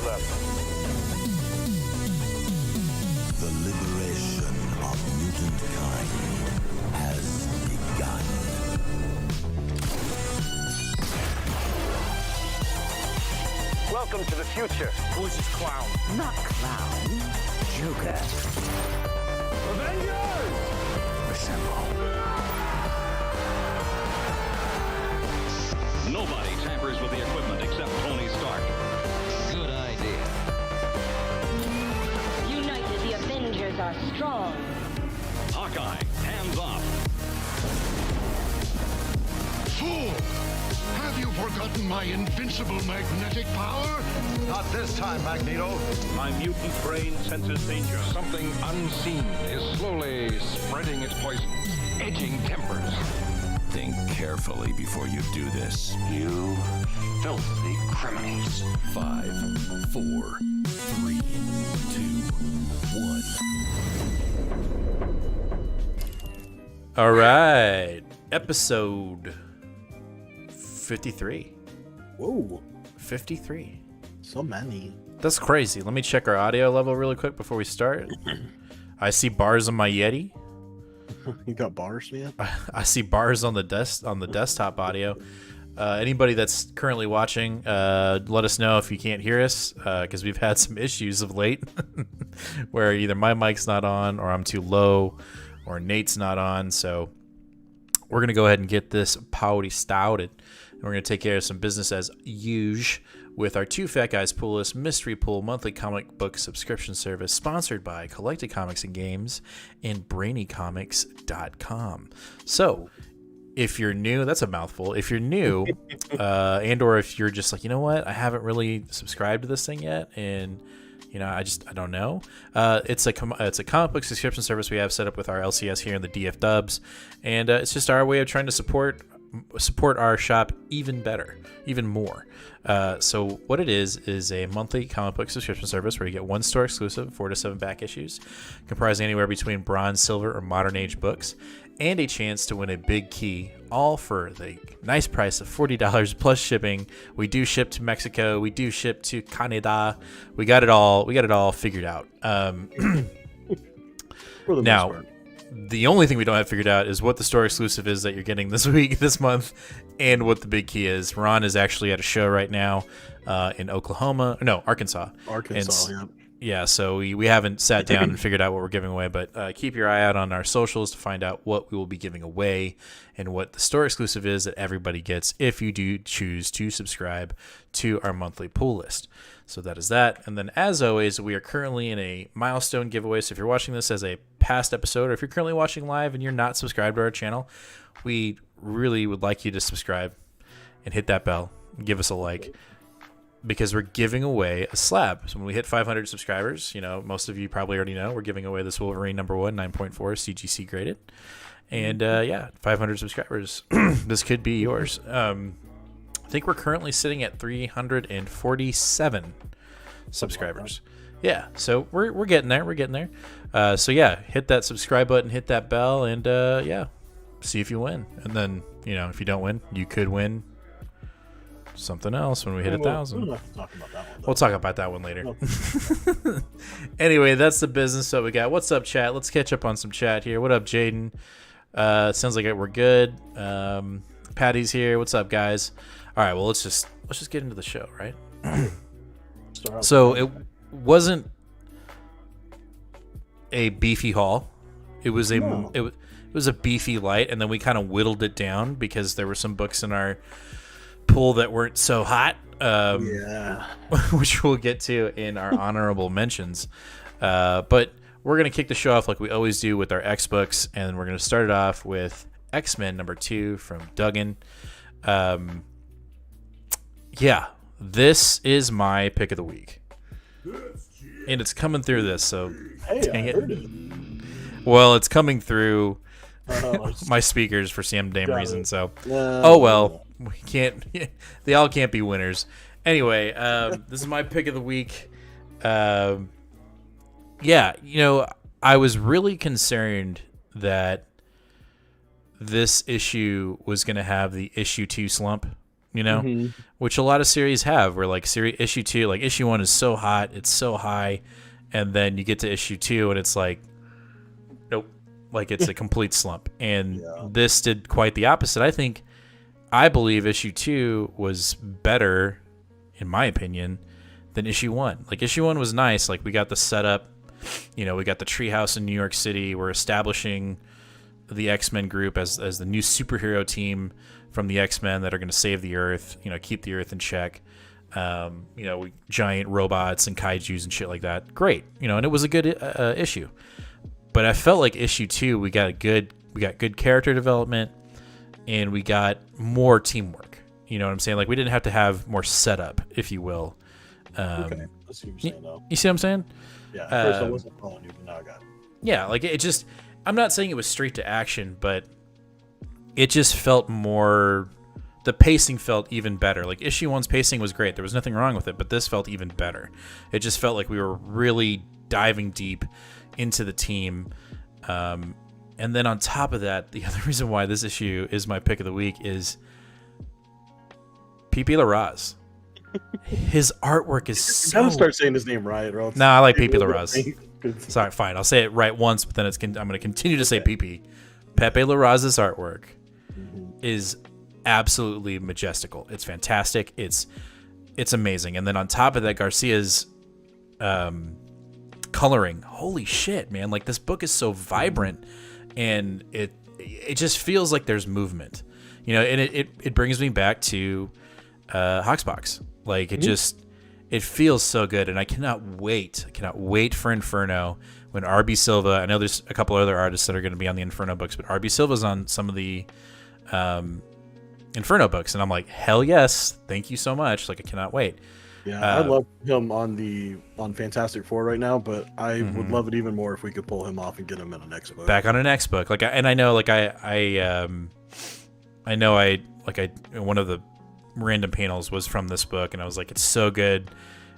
left. The liberation of mutant kind has begun. Welcome to the future. Who's this clown? Not clown, Joker. Avengers! Assemble. Nobody tampers with the equipment except Tony Stark. Good idea. United, the Avengers are strong. Hawkeye, hands off. Fool! Have you forgotten my invincible magnetic power? Not this time, Magneto. My mutant brain senses danger. Something unseen is slowly spreading its poison, edging tempers. Think carefully before you do this. You filthy criminals. 5, 4, 3, 2, 1. All right. Episode 53. Whoa. 53. So many. That's crazy. Let me check our audio level really quick before we start. I see bars on my Yeti. You got bars, man? I see bars on the desktop audio. Anybody that's currently watching, let us know if you can't hear us, because we've had some issues of late where either my mic's not on or I'm too low or Nate's not on. So we're going to go ahead and get this pouty stouted. And we're going to take care of some business as usual with our Two Fat Guys Pool List Mystery Pool monthly comic book subscription service sponsored by Collected Comics and Games and BrainyComics.com. So if you're new, that's a mouthful. If you're new and or if you're just like, you know what, I haven't really subscribed to this thing yet and I don't know. It's a comic book subscription service we have set up with our LCS here in the DF Dubs, and it's just our way of trying to support our shop even better, even more. So what it is a monthly comic book subscription service where you get one store exclusive 4 to 7 back issues, comprising anywhere between bronze, silver, or modern age books, and a chance to win a big key, all for the nice price of $40 plus shipping. We do ship to Mexico. We do ship to Canada. We got it all figured out. Now, the only thing we don't have figured out is what the store exclusive is that you're getting this month, and what the big key is. Ron is actually at a show right now in Arkansas. Yeah, so we haven't sat down and figured out what we're giving away, but keep your eye out on our socials to find out what we will be giving away and what the store exclusive is that everybody gets if you do choose to subscribe to our monthly pool list. So that is that. And then as always, we are currently in a Milestone Giveaway. So if you're watching this as a past episode, or if you're currently watching live and you're not subscribed to our channel, we really would like you to subscribe and hit that bell and give us a like, because we're giving away a slab. So when we hit 500 subscribers, most of you probably already know, we're giving away this Wolverine number 1 9.4 CGC graded. And 500 subscribers. This could be yours. I think we're currently sitting at 347 subscribers. Yeah, so we're getting there. So yeah, hit that subscribe button, hit that bell, and see if you win. And then if you don't win, you could win something else when we hit 1,000. We'll talk about that one. We'll talk about that one later. Anyway, that's the business that we got. What's up, chat? Let's catch up on some chat here. What up, Jaden? Sounds like we're good. Patty's here. What's up, guys? All right, well, let's just get into the show, right? So it wasn't a beefy haul. It was it was a beefy light, and then we kind of whittled it down because there were some books in our pool that weren't so hot, which we'll get to in our honorable mentions. But we're going to kick the show off like we always do with our X books, and we're going to start it off with X-Men number 2 from Duggan. This is my pick of the week. And it's coming through this, so dang it. Well, it's coming through my speakers for some damn reason, so we can't. They all can't be winners. Anyway, this is my pick of the week. I was really concerned that this issue was going to have the issue 2 slump you know, which a lot of series have, where like issue 2, like issue 1 is so hot, it's so high, and then you get to issue 2 and it's like, nope, like it's a complete slump. And this did quite the opposite. I believe issue 2 was better, in my opinion, than issue 1. Like issue 1 was nice. Like we got the setup, you know, we got the treehouse in New York City. We're establishing the X-Men group as the new superhero team from the X-Men that are going to save the Earth, you know, keep the Earth in check. You know, giant robots and kaijus and shit like that. Great, you know, and it was a good issue. But I felt like issue 2, we got good character development, and we got more teamwork. You know what I'm saying? Like we didn't have to have more setup, if you will. Okay, that's what you're saying, though. You see what I'm saying? Yeah, at first I wasn't following you, but now I got it. Yeah, like it just, I'm not saying it was straight to action, but it just felt more, the pacing felt even better. Like issue 1's pacing was great. There was nothing wrong with it, but this felt even better. It just felt like we were really diving deep into the team. And then on top of that, the other reason why this issue is my pick of the week is Pepe Larraz. His artwork is so... You gotta start saying his name right, or else... No, I like Pepe Larraz. Sorry, fine. I'll say it right once, but then I'm going to continue to say Pepe. Pepe Larraz's artwork is absolutely majestical. It's fantastic. It's amazing. And then on top of that, Garcia's coloring. Holy shit, man! Like this book is so vibrant, and it just feels like there's movement. You know, and it brings me back to Hoxbox. Like it feels so good, and I cannot wait for Inferno when RB Silva. I know there's a couple other artists that are going to be on the Inferno books, but RB Silva's on some of the Inferno books, and I'm like, hell yes, thank you so much. Like I cannot wait. Yeah, I love him on Fantastic Four right now, but I would love it even more if we could pull him off and get him in an X book. Back on an X book, like, and I know, like I one of the random panels was from this book, and I was like, it's so good.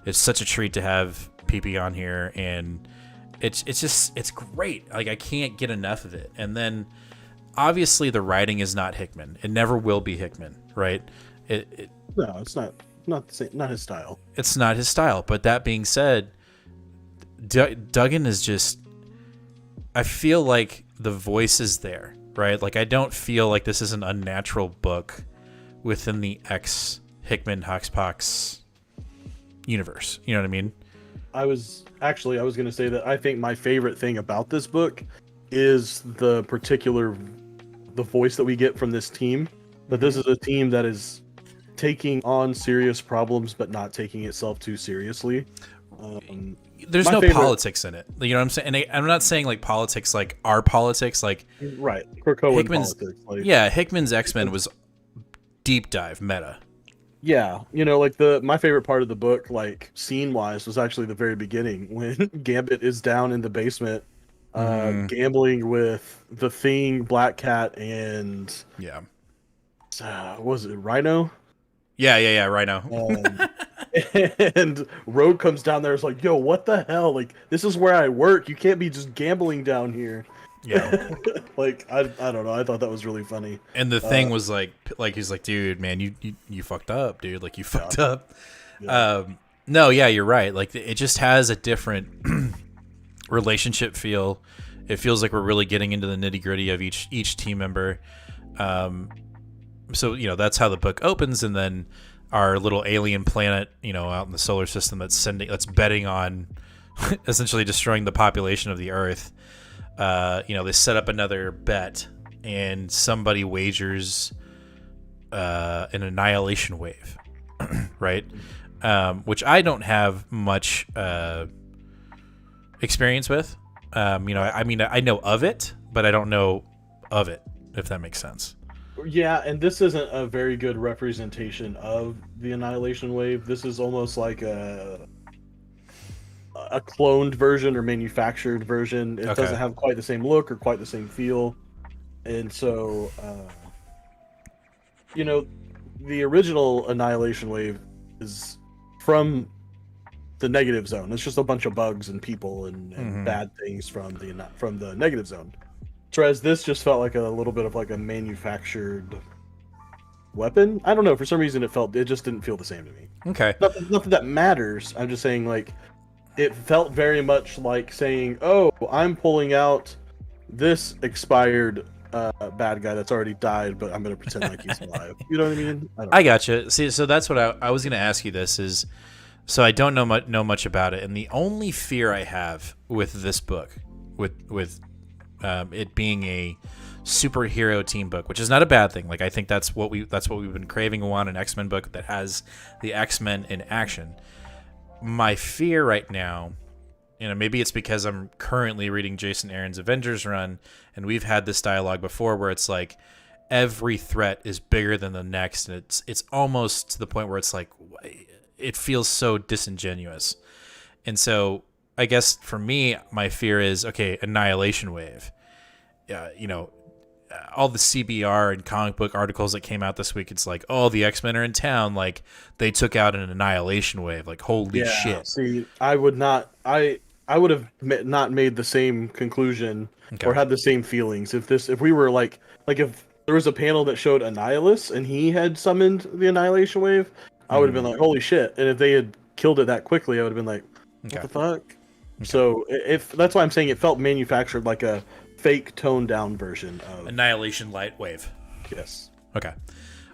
It's such a treat to have PP on here, and it's great. Like I can't get enough of it. And then obviously the writing is not Hickman. It never will be Hickman, right? No, it's not the same, not his style. It's not his style. But that being said, Duggan is just, I feel like the voice is there, right? Like I don't feel like this is an unnatural book within the Hickman Hoxpox universe. You know what I mean? I was going to say that I think my favorite thing about this book is the voice that we get from this team. That this is a team that is taking on serious problems, but not taking itself too seriously. There's no politics in it. You know what I'm saying? And I'm not saying like politics, like our politics, like right. Hickman's politics. Like, Hickman's X-Men was deep dive meta. Yeah, you know, like my favorite part of the book, like scene wise, was actually the very beginning when Gambit is down in the basement, gambling with the Thing, Black Cat, and was it Rhino? Yeah, Rhino. And Rogue comes down there. It's like, yo, what the hell? Like, this is where I work. You can't be just gambling down here. Yeah. Like, I don't know. I thought that was really funny. And the Thing was like he's like, dude, man, you fucked up, dude. Like, you fucked up. Yeah. No, yeah, you're right. Like, it just has a different relationship feel. It feels like we're really getting into the nitty gritty of each team member. So, you know, that's how the book opens, and then our little alien planet, you know, out in the solar system that's betting on essentially destroying the population of the Earth. You know, they set up another bet, and somebody wagers an annihilation wave, right? Which I don't have much experience with. You know, I mean, I know of it, but I don't know of it, if that makes sense. Yeah, and this isn't a very good representation of the annihilation wave. This is almost like a cloned version or manufactured version. It doesn't have quite the same look or quite the same feel. And so, you know, the original annihilation wave is from the negative zone. It's just a bunch of bugs and people and bad things from the negative zone. Whereas this just felt like a little bit of like a manufactured weapon. I don't know. For some reason, it just didn't feel the same to me. Okay. Nothing that matters. I'm just saying, like, it felt very much like saying, "Oh, I'm pulling out this expired bad guy that's already died, but I'm gonna pretend like he's alive." You know what I mean? I gotcha. See, so that's what I was gonna ask you. This is, so I don't know much about it, and the only fear I have with this book, with it being a superhero team book, which is not a bad thing. Like, I think that's what we've been craving. An X-Men book that has the X-Men in action. My fear right now, maybe it's because I'm currently reading Jason Aaron's Avengers run, and we've had this dialogue before where it's like every threat is bigger than the next, and it's almost to the point where it's like it feels so disingenuous. And so I guess for me, my fear is, okay, Annihilation Wave. All the CBR and comic book articles that came out this week, it's like, oh, the X-Men are in town. Like, they took out an Annihilation Wave. Like, holy shit. See, I would have not made the same conclusion or had the same feelings if we were like if there was a panel that showed Annihilus and he had summoned the Annihilation Wave, I would have been like, holy shit. And if they had killed it that quickly, I would have been like, what the fuck? Okay. So if that's why I'm saying it felt manufactured, like a fake toned down version of Annihilation Light Wave. Yes. Okay.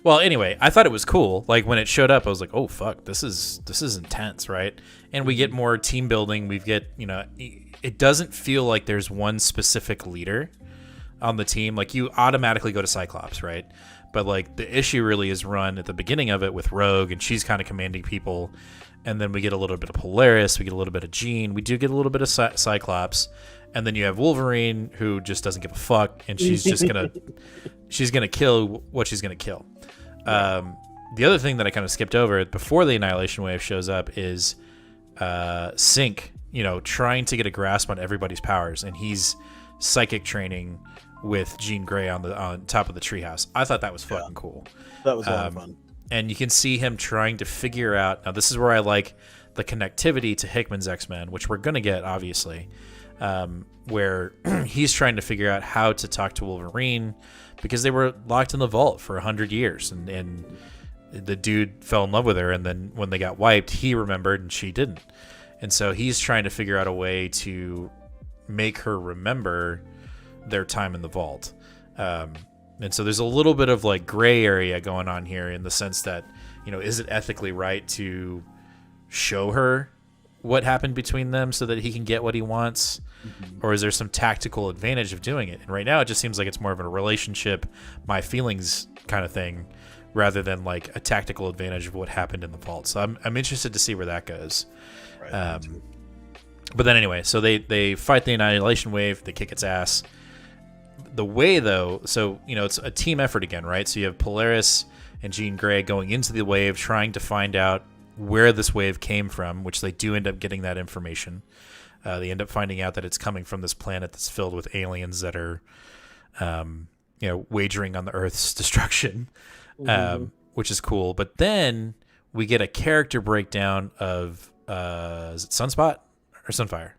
Well, anyway, I thought it was cool. Like, when it showed up, I was like, oh fuck, this is intense, right? And we get more team building. We get, it doesn't feel like there's one specific leader on the team. Like, you automatically go to Cyclops, right? But like, the issue really is run at the beginning of it with Rogue, and she's kind of commanding people. And then we get a little bit of Polaris, we get a little bit of Jean, we do get a little bit of Cyclops. And then you have Wolverine, who just doesn't give a fuck, and she's just gonna kill what she's gonna kill. The other thing that I kind of skipped over before the Annihilation Wave shows up is Sync, trying to get a grasp on everybody's powers, and he's psychic training with Jean Grey on top of the treehouse. I thought that was fucking cool. That was a lot of fun. And you can see him trying to figure out. Now, this is where I like the connectivity to Hickman's X-Men, which we're gonna get, obviously. Where he's trying to figure out how to talk to Wolverine because they were locked in the vault for 100 years, and the dude fell in love with her, and then when they got wiped, he remembered and she didn't. And so he's trying to figure out a way to make her remember their time in the vault. And so there's a little bit of like gray area going on here in the sense that, is it ethically right to show her what happened between them so that he can get what he wants? Or is there some tactical advantage of doing it? And right now it just seems like it's more of a relationship, my feelings kind of thing, rather than like a tactical advantage of what happened in the vault. So I'm interested to see where that goes. Right, but then anyway, so they fight the Annihilation Wave, they kick its ass. The way, though, so, it's a team effort again, right? So you have Polaris and Jean Grey going into the wave, trying to find out where this wave came from, which they do end up getting that information. They end up finding out that it's coming from this planet that's filled with aliens that are, wagering on the Earth's destruction, which is cool. But then we get a character breakdown of, is it Sunspot or Sunfire?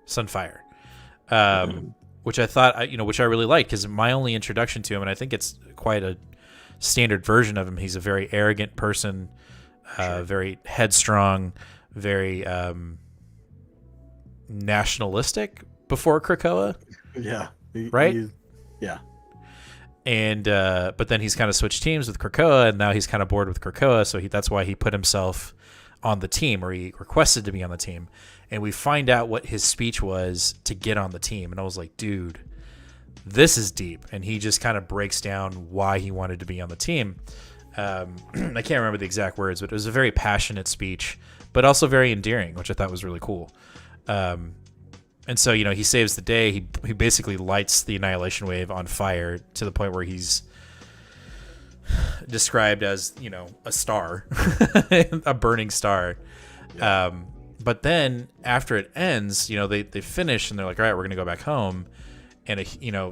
Sunfire. Which I thought, which I really liked, because my only introduction to him, and I think it's quite a standard version of him, he's a very arrogant person, very headstrong, very nationalistic before Krakoa. Yeah. Right? Yeah. And but then he's kind of switched teams with Krakoa, and now he's kind of bored with Krakoa, so that's why he put himself on the team, or he requested to be on the team. And we find out what his speech was to get on the team. And I was like, dude, this is deep. And he just kind of breaks down why he wanted to be on the team. I can't remember the exact words, but it was a very passionate speech, but also very endearing, which I thought was really cool. And so, he saves the day. He basically lights the Annihilation Wave on fire to the point where he's described as, a star, a burning star. Yeah. But then after it ends, they finish and they're like, all right, we're going to go back home. And,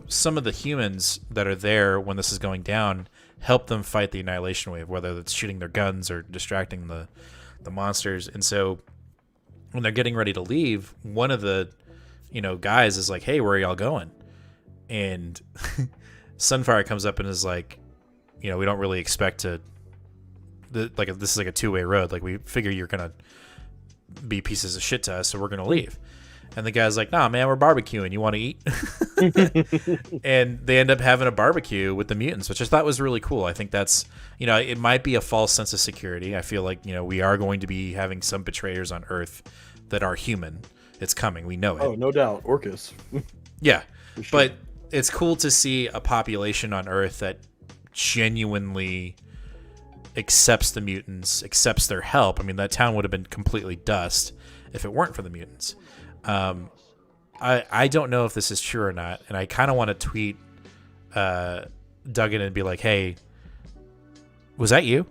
some of the humans that are there when this is going down help them fight the Annihilation Wave, whether that's shooting their guns or distracting the monsters. And so when they're getting ready to leave, one of the, guys is like, hey, where are y'all going? And Sunfire comes up and is like, we don't really expect to. This is like a two-way road. Like, we figure you're gonna be pieces of shit to us, so we're gonna leave. And the guy's like, nah, man, we're barbecuing. You want to eat? And they end up having a barbecue with the mutants, which I thought was really cool. I think that's, it might be a false sense of security. I feel like, we are going to be having some betrayers on Earth that are human. It's coming. We know it. Oh, no doubt. Orcus. Yeah. Sure. But it's cool to see a population on Earth that genuinely accepts the mutants, accepts their help. I mean, that town would have been completely dust if it weren't for the mutants. I don't know if this is true or not, and I kind of want to tweet Duggan and be like, hey, was that you?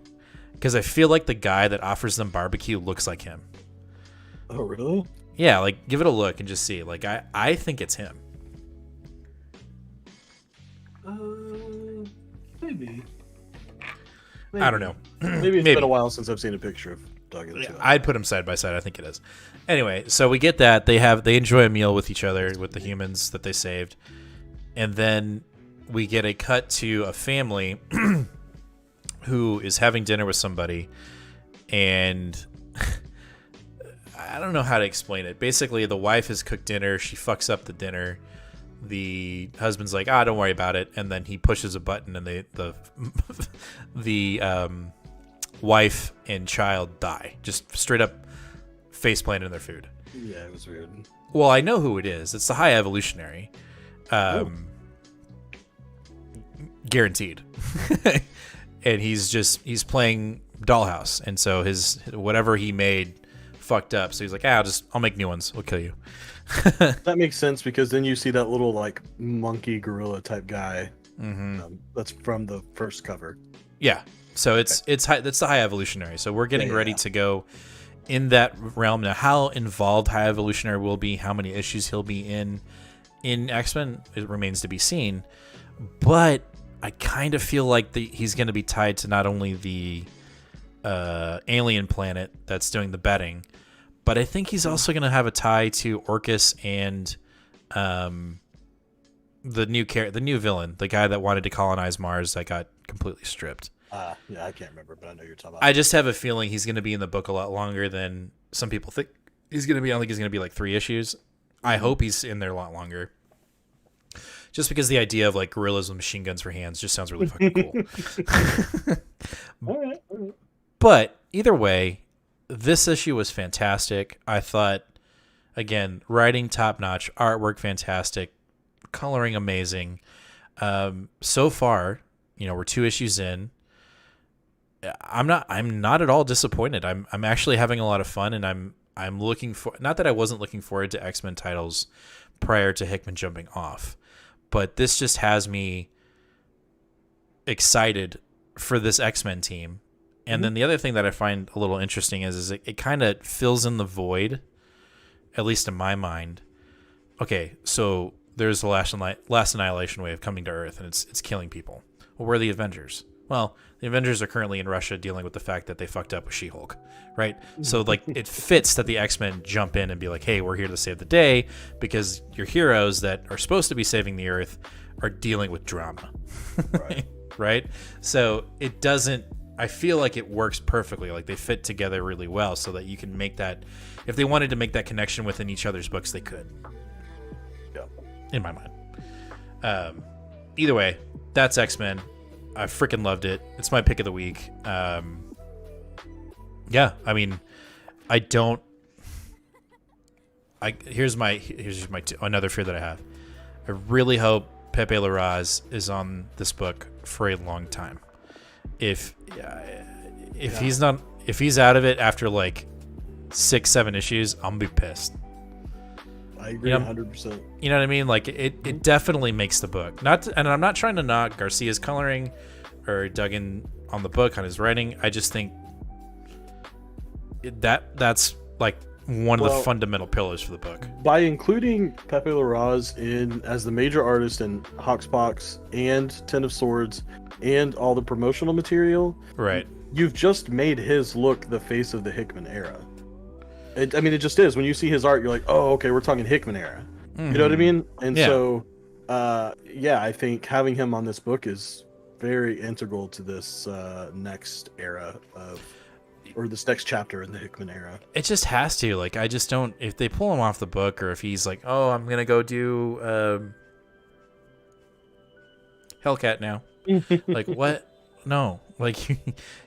Because I feel like the guy that offers them barbecue looks like him. Oh, really? Yeah, like, give it a look and just see. Like, I think it's him. Maybe. I don't know. Maybe it's been a while since I've seen a picture of Duggan. Yeah, I'd put them side by side. I think it is. Anyway, so we get that. They enjoy a meal with each other, with the humans that they saved. And then we get a cut to a family who is having dinner with somebody. And I don't know how to explain it. Basically, the wife has cooked dinner. She fucks up the dinner. The husband's like, don't worry about it. And then he pushes a button, and the wife and child die. Just straight up face planted in their food. Yeah, it was weird. Well, I know who it is. It's the High Evolutionary. Guaranteed. And he's playing Dollhouse. And so his whatever he made fucked up. So he's like, I'll make new ones. We'll kill you. That makes sense, because then you see that little like monkey gorilla type guy. That's from the first cover. Yeah. So that's the High Evolutionary. So we're getting ready to go in that realm. Now, how involved High Evolutionary will be, how many issues he'll be in X-Men, it remains to be seen. But I kind of feel like he's going to be tied to not only the alien planet that's doing the betting, but I think he's also going to have a tie to Orcus and the new villain, the guy that wanted to colonize Mars that got completely stripped. Yeah, I can't remember, but I know you're talking about. I just have a feeling he's going to be in the book a lot longer than some people think he's going to be. I don't think he's going to be like 3 issues. I hope he's in there a lot longer. Just because the idea of like gorillas with machine guns for hands just sounds really fucking cool. All right. But either way, this issue was fantastic. I thought, again, writing top notch, artwork fantastic, coloring amazing. So far, we're 2 issues in. I'm not at all disappointed. I'm actually having a lot of fun, and I'm looking for, not that I wasn't looking forward to X-Men titles prior to Hickman jumping off, but this just has me excited for this X-Men team. And then the other thing that I find a little interesting is it kind of fills in the void, at least in my mind. Okay, so there's the last Annihilation wave coming to Earth, and it's killing people. Well, where are the Avengers? Well, the Avengers are currently in Russia dealing with the fact that they fucked up with She-Hulk, right? So, like, it fits that the X-Men jump in and be like, hey, we're here to save the day, because your heroes that are supposed to be saving the Earth are dealing with drama. Right. Right? So, it doesn't... I feel like it works perfectly. Like, they fit together really well so that you can make that... If they wanted to make that connection within each other's books, they could. Yeah. In my mind. Either way, that's X-Men. I freaking loved it. It's my pick of the week. Yeah, I mean, I don't... Here's my another fear that I have. I really hope Pepe Larraz is on this book for a long time. If he's out of it after like 6-7 issues, I'm gonna be pissed. I agree 100%. You know what I mean? Like it definitely makes the book. And I'm not trying to knock Garcia's coloring or Duggan on the book on his writing. I just think that's like one of the fundamental pillars for the book. By including Pepe Larraz in as the major artist in Hoxpox and Ten of Swords and all the promotional material, right? You've just made his look the face of the Hickman era. It just is. When you see his art, you're like, oh, okay, we're talking Hickman era. Mm-hmm. You know what I mean? And so, I think having him on this book is very integral to this next era or this next chapter in the Hickman era. It just has to. Like, I just don't. If they pull him off the book, or if he's like, "Oh, I'm gonna go do Hellcat now," like what? No, like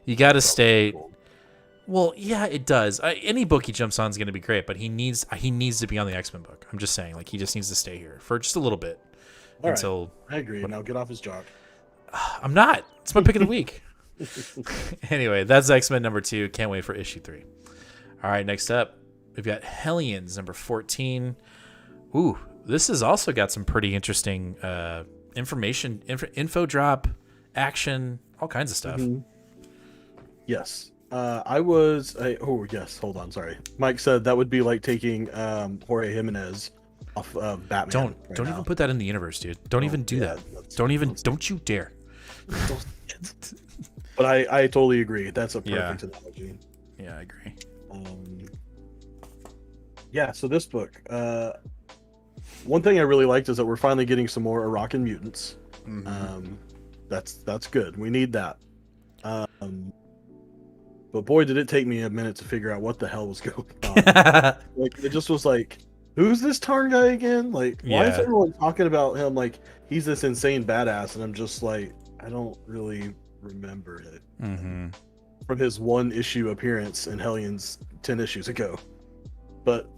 you got to stay. Well, yeah, it does. Any book he jumps on is gonna be great, but he needs to be on the X-Men book. I'm just saying, like, he just needs to stay here for just a little bit until. Right. I agree. Now get off his jock. I'm not. It's my pick of the week. Anyway, that's X-Men number 2. Can't wait for issue 3. All right, next up, we've got Hellions number 14. Ooh, this has also got some pretty interesting information, info drop, action, all kinds of stuff. Mm-hmm. Yes. Yes, hold on, sorry. Mike said that would be like taking Jorge Jimenez off of Batman. Don't even put that in the universe, dude. Don't even do that. Don't you dare. But I totally agree. That's a perfect analogy. Yeah, I agree. Yeah, so this book, one thing I really liked is that we're finally getting some more Arakan mutants. Mm-hmm. That's good. We need that. But boy, did it take me a minute to figure out what the hell was going on. Like, it just was like, who's this Tarn guy again? Like, why is everyone talking about him like he's this insane badass? And I'm just like, I don't really remember it from his one issue appearance in Hellions 10 issues ago. But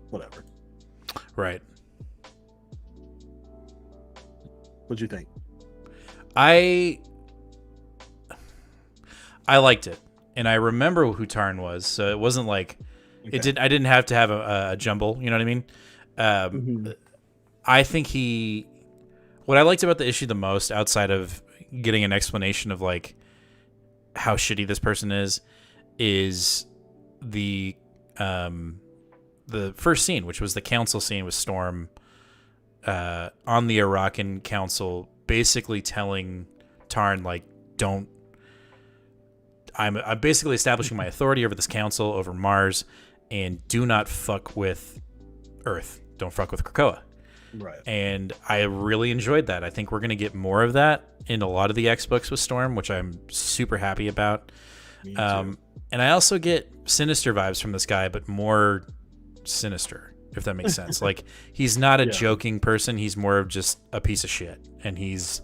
whatever. Right. What'd you think? I liked it, and I remember who Tarn was, so it wasn't like I didn't have to have a jumble. You know what I mean? I think what I liked about the issue the most, outside of getting an explanation of like how shitty this person is the first scene, which was the council scene with Storm on the Arakan council, basically telling Tarn, like, I'm basically establishing my authority over this council, over Mars, and do not fuck with Earth. Don't fuck with Krakoa. Right. And I really enjoyed that. I think we're going to get more of that in a lot of the X books with Storm, which I'm super happy about. Me too. And I also get sinister vibes from this guy, but more sinister, if that makes sense. Like, he's not a joking person. He's more of just a piece of shit. And he's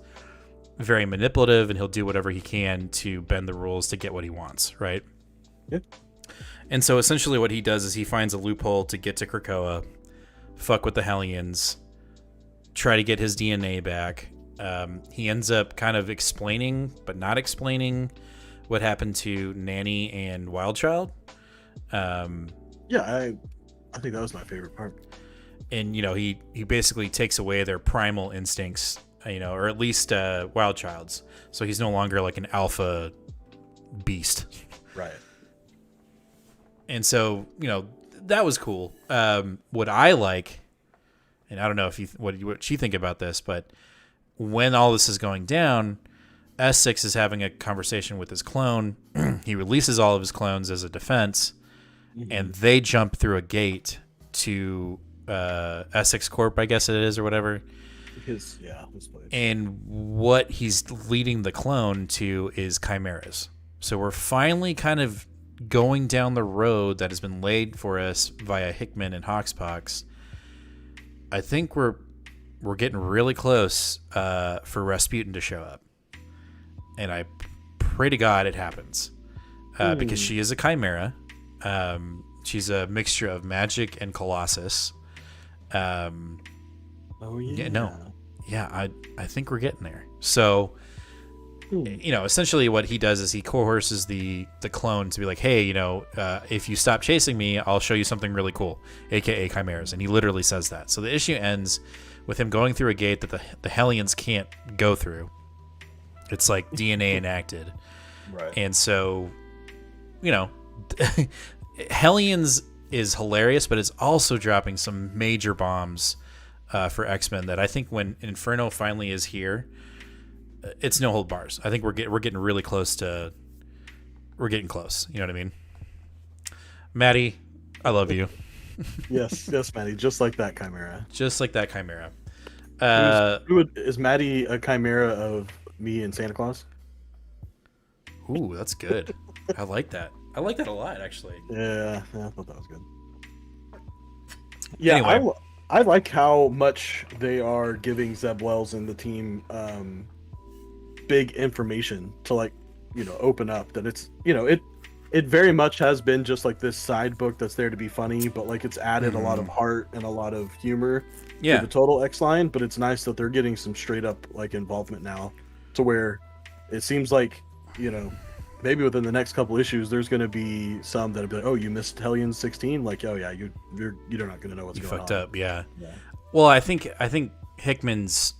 very manipulative, and he'll do whatever he can to bend the rules to get what he wants, right? Yep. And so essentially what he does is he finds a loophole to get to Krakoa, fuck with the Hellions, try to get his DNA back. He ends up kind of explaining, but not explaining, what happened to Nanny and Wildchild. Yeah, I think that was my favorite part. And, you know, he basically takes away their primal instincts, you know, or at least Wildchild's. So he's no longer like an alpha beast. Right. And so, you know, that was cool. What I like, and I don't know if what you think about this, but when all this is going down, S6 is having a conversation with his clone. He releases all of his clones as a defense, and they jump through a gate to S6 Corp, I guess it is, or whatever. His place. And what he's leading the clone to is chimeras. So we're finally kind of going down the road that has been laid for us via Hickman and Hoxpox. I think we're getting really close for Rasputin to show up. And I pray to God it happens. Because she is a chimera. She's a mixture of magic and Colossus. I think we're getting there. So, you know, essentially what he does is he coerces the clone to be like, hey, you know, if you stop chasing me, I'll show you something really cool, aka chimeras. And he literally says that. So the issue ends with him going through a gate that the Hellions can't go through. It's like DNA enacted. Right. And so, you know, Hellions is hilarious, but it's also dropping some major bombs for X-Men that I think when Inferno finally is here, it's no hold bars. I think we're getting really close to. We're getting close. You know what I mean? Maddie, I love you. yes, Maddie. Just like that chimera. Just like that chimera. Is Maddie a chimera of Me and Santa Claus. Ooh, that's good. I like that. I like that a lot, actually. Yeah, I thought that was good. Yeah, Anyway. I like how much they are giving Zeb Wells and the team big information to, like, you know, open up that it's, you know, it very much has been just like this side book that's there to be funny, but like it's added a lot of heart and a lot of humor to the total X line. But it's nice that they're getting some straight up like involvement now, to where it seems like, you know, maybe within the next couple issues there's going to be some that'll be like, oh, you missed Hellions 16, like, oh yeah, you're not going to know what's going on. You fucked up, yeah. Well, I think Hickman's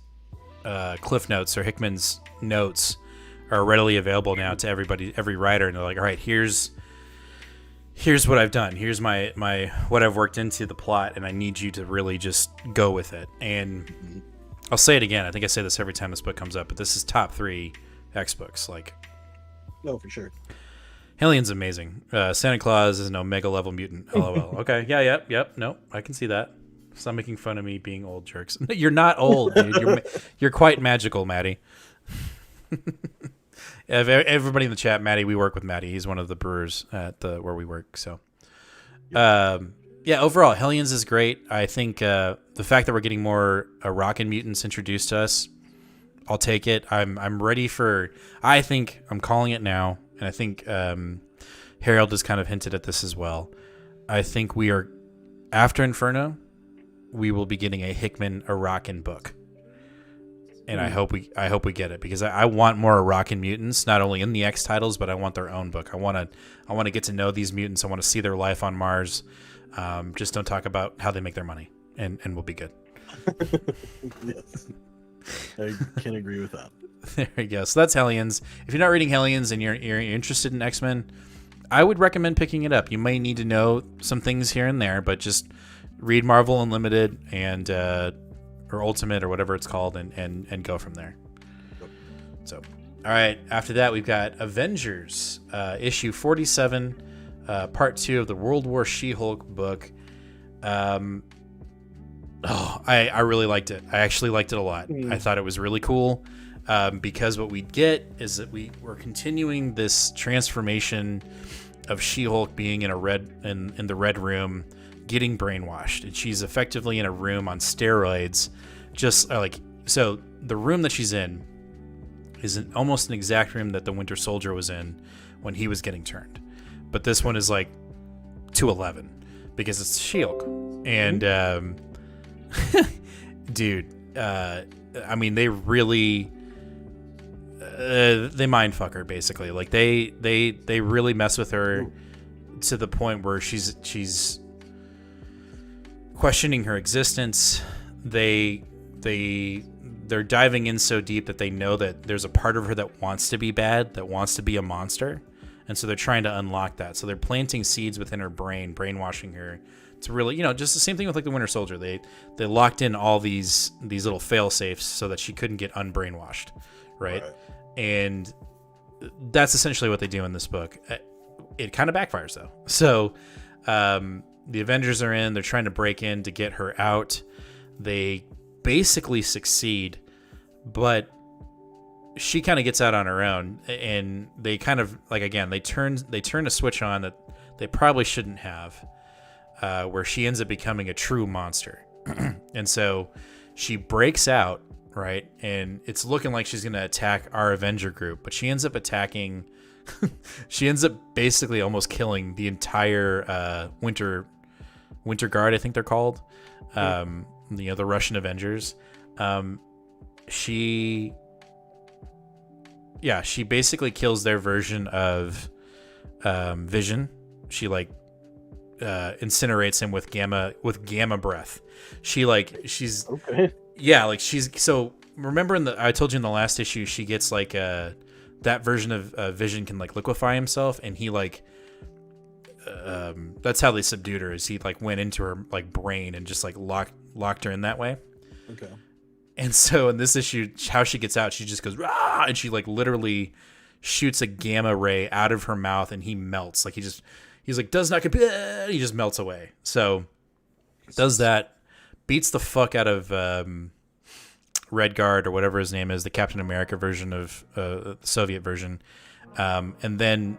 cliff notes or Hickman's notes are readily available now to every writer, and they're like, all right, here's what I've done. Here's my what I've worked into the plot, and I need you to really just go with it. And I'll say it again. I think I say this every time this book comes up, but this is top 3 X books. Like, no, for sure. Hellions amazing. Santa Claus is an Omega level mutant. LOL. Okay, yeah, yep. No, I can see that. Stop making fun of me being old, jerks. You're not old, dude. You're quite magical, Maddie. Everybody in the chat, Maddie, we work with Maddie. He's one of the brewers at where we work. So, yeah, overall, Hellions is great. I think the fact that we're getting more Rockin' mutants introduced to us, I'll take it. I'm ready for. I think I'm calling it now, and I think Harold has kind of hinted at this as well. I think we are after Inferno. We will be getting a Hickman Rockin' book. And I hope we get it, because I want more Rockin' mutants, not only in the X titles, but I want their own book. I want to get to know these mutants. I want to see their life on Mars. Just don't talk about how they make their money, and we'll be good. Yes, I can agree with that. There you go. So that's Hellions. If you're not reading Hellions and you're interested in X-Men, I would recommend picking it up. You may need to know some things here and there, but just read Marvel Unlimited and or Ultimate or whatever it's called, and go from there. So, all right. After that, we've got Avengers, issue 47, part 2 of the World War She-Hulk book. I really liked it. I actually liked it a lot. I thought it was really cool, because what we get is that we're continuing this transformation of She-Hulk being in the Red Room, getting brainwashed, and she's effectively in a room on steroids. Just so the room that she's in is almost an exact room that the Winter Soldier was in when he was getting turned, but this one is like 211 because it's She-Hulk. And dude, I mean, they really they mind fuck her, basically. Like they really mess with her to the point where she's questioning her existence. They're diving in so deep that they know that there's a part of her that wants to be bad, that wants to be a monster, and so they're trying to unlock that. So they're planting seeds within her brain, brainwashing her to really, just the same thing with like the Winter Soldier. They locked in all these little fail safes so that she couldn't get unbrainwashed, right? And that's essentially what they do in this book. It kind of backfires though. So the Avengers are in. They're trying to break in to get her out. They basically succeed, but she kind of gets out on her own, and they kind of they turn a switch on that they probably shouldn't have, where she ends up becoming a true monster. And so she breaks out, right? And it's looking like she's going to attack our Avenger group, but she ends up attacking she ends up basically almost killing the entire Winter Guard, I think they're called. The Russian Avengers. She basically kills their version of Vision. She incinerates him with gamma breath. She's okay. Yeah, so remember I told you in the last issue, she gets that version of Vision can liquefy himself, and he that's how they subdued her, is he went into her brain and just locked her in that way. Okay. And so in this issue, how she gets out, she just goes rah, and she literally shoots a gamma ray out of her mouth, and he melts. He's does not compete. He just melts away. So does that, beats the fuck out of Red Guard or whatever his name is, the Captain America version of the Soviet version. And then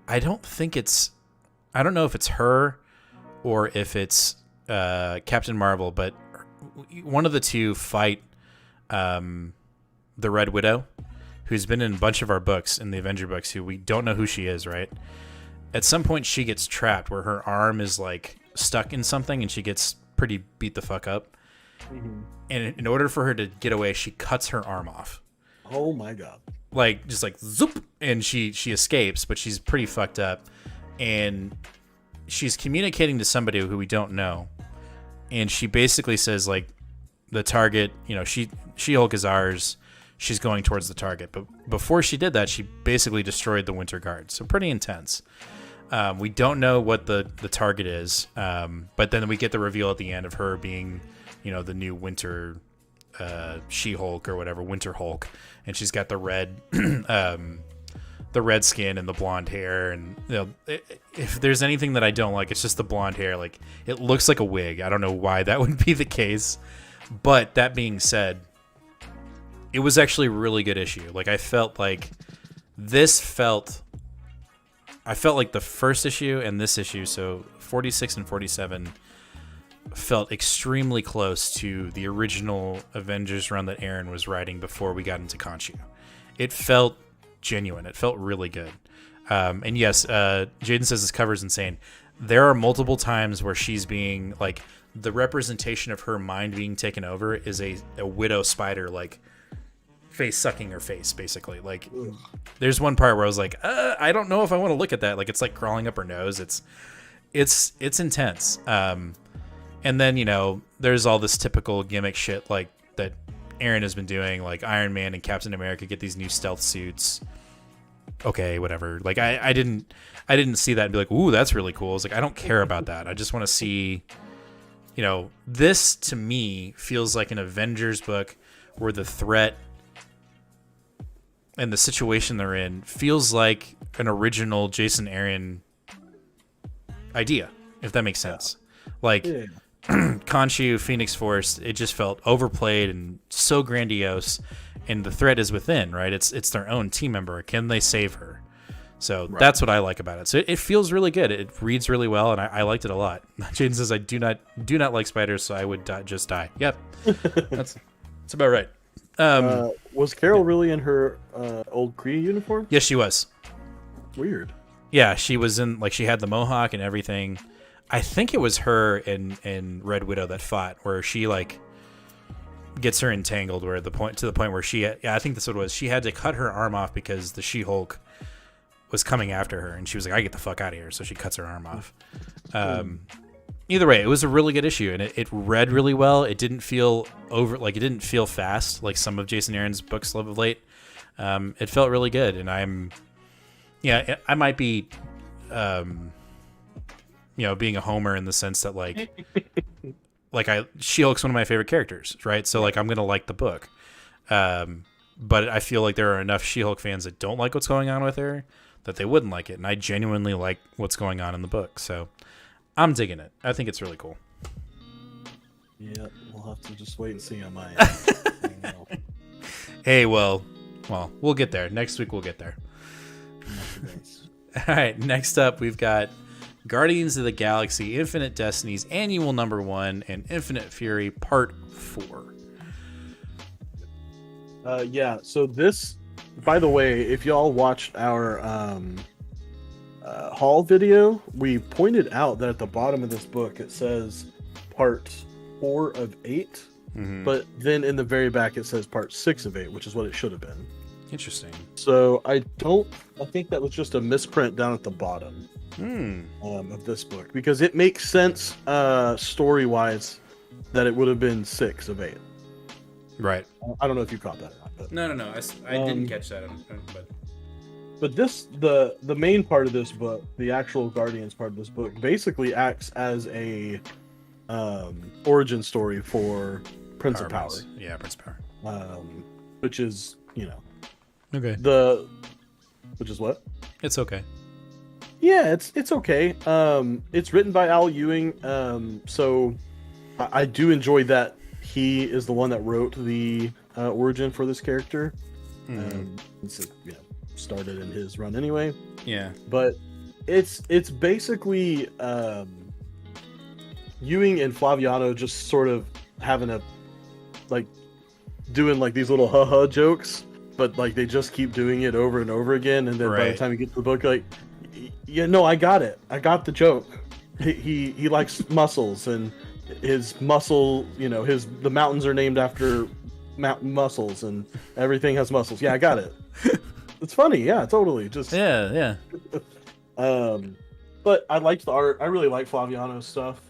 I don't know if it's her or if it's Captain Marvel, but one of the two fight the Red Widow, who's been in a bunch of our books, in the Avenger books, who we don't know who she is, right? At some point, she gets trapped where her arm is like stuck in something and she gets pretty beat the fuck up. Mm-hmm. And in order for her to get away, she cuts her arm off. Oh my god. Like, just like zoop, and she escapes, but she's pretty fucked up. And she's communicating to somebody who we don't know. And she basically says, like, the target, She-Hulk is ours. She's going towards the target. But before she did that, she basically destroyed the Winter Guard. So pretty intense. We don't know what the target is. But then we get the reveal at the end of her being, the new Winter She-Hulk or whatever, Winter Hulk. And she's got the red skin and the blonde hair. And if there's anything that I don't like, it's just the blonde hair. Like, it looks like a wig. I don't know why that would be the case. But that being said, it was actually a really good issue. Like, I felt like the first issue and this issue, so 46 and 47, felt extremely close to the original Avengers run that Aaron was writing before we got into Khonshu. It felt genuine. It felt really good. And yes, Jaden says this cover is insane. There are multiple times where she's being, like, the representation of her mind being taken over is a widow spider, like, face sucking her face, basically. Like, there's one part where I was like, I don't know if I want to look at that. Like, it's like crawling up her nose. It's intense. And then, there's all this typical gimmick shit like that Aaron has been doing, like Iron Man and Captain America get these new stealth suits. Okay, whatever. Like, I didn't see that and be like, ooh, that's really cool. I was like, I don't care about that. I just want to see, this to me feels like an Avengers book where the threat and the situation they're in feels like an original Jason Aaron idea, if that makes sense. Like, Khonshu, Phoenix Force, it just felt overplayed and so grandiose, and the threat is within, right? It's their own team member. Can they save her? So that's what I like about it. So it feels really good. It reads really well, and I liked it a lot. Jaden says, I do not like spiders, so I would just die. Yep. That's about right. Was Carol really in her old Kree uniform? Yes, she was. Weird. Yeah, she was in, like, she had the mohawk and everything. I think it was her and Red Widow that fought, where she, like, gets her entangled, to the point where I think that's what it was. She had to cut her arm off because the She-Hulk was coming after her, and she was like, I get the fuck out of here. So she cuts her arm off. Either way, it was a really good issue, and it read really well. It didn't feel it didn't feel fast like some of Jason Aaron's books of late. It felt really good, and I might be, being a homer in the sense that, like, She-Hulk's one of my favorite characters, right? So, like, I'm gonna like the book. But I feel like there are enough She-Hulk fans that don't like what's going on with her that they wouldn't like it, and I genuinely like what's going on in the book. So I'm digging it. I think it's really cool. Yeah, we'll have to just wait and see on my end. Hey, well, we'll get there. Next week we'll get there. All right, next up we've got Guardians of the Galaxy Infinite Destinies Annual Number 1 and Infinite Fury Part 4. So this, by the way, if y'all watched our haul video, we pointed out that at the bottom of this book it says part 4 of 8, but then in the very back it says part 6 of 8, which is what it should have been. Interesting. So I think that was just a misprint down at the bottom of this book, because it makes sense story-wise that it would have been 6 of 8. Right. I don't know if you caught that or not. But, No. I didn't catch that. But this, the main part of this book, the actual Guardians part of this book, basically acts as a origin story for Prince of Power. Yeah, Prince of Power. Which is, okay. Which is what? It's okay. Yeah, it's okay. It's written by Al Ewing, so I do enjoy that he is the one that wrote the origin for this character. Started in his run anyway. Yeah. But it's basically Ewing and Flaviano just sort of having a doing these little ha jokes, but they just keep doing it over and over again, and then by the time you get to the book, I got it. I got the joke. He likes muscles, and his muscle, the mountains are named after mountain muscles, and everything has muscles. Yeah, I got it. It's funny. Yeah, totally. Just yeah. But I liked the art. I really like Flaviano's stuff.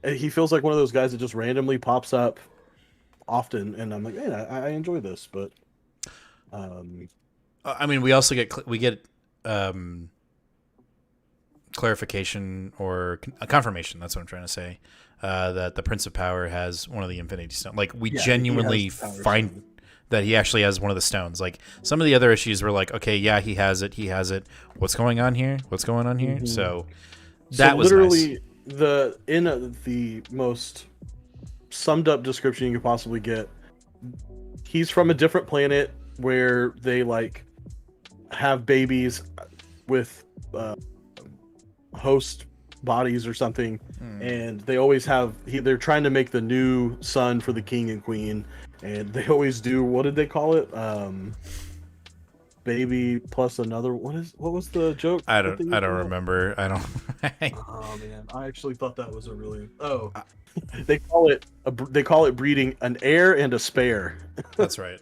And he feels like one of those guys that just randomly pops up often, and I'm like, man, I enjoy this. But I mean, we also get clarification or a confirmation. That's what I'm trying to say. That the Prince of Power has one of the Infinity Stones. We genuinely find that he actually has one of the stones. Some of the other issues were okay, yeah, he has it. What's going on here? Mm-hmm. So that was literally nice. The most summed up description you could possibly get. He's from a different planet where they have babies with host bodies or something, and they always have. They're trying to make the new son for the king and queen, and they always do. What did they call it? Baby plus another. What was the joke? I don't remember. I don't. Oh man, I actually thought that was a really. They call it breeding an heir and a spare. That's right.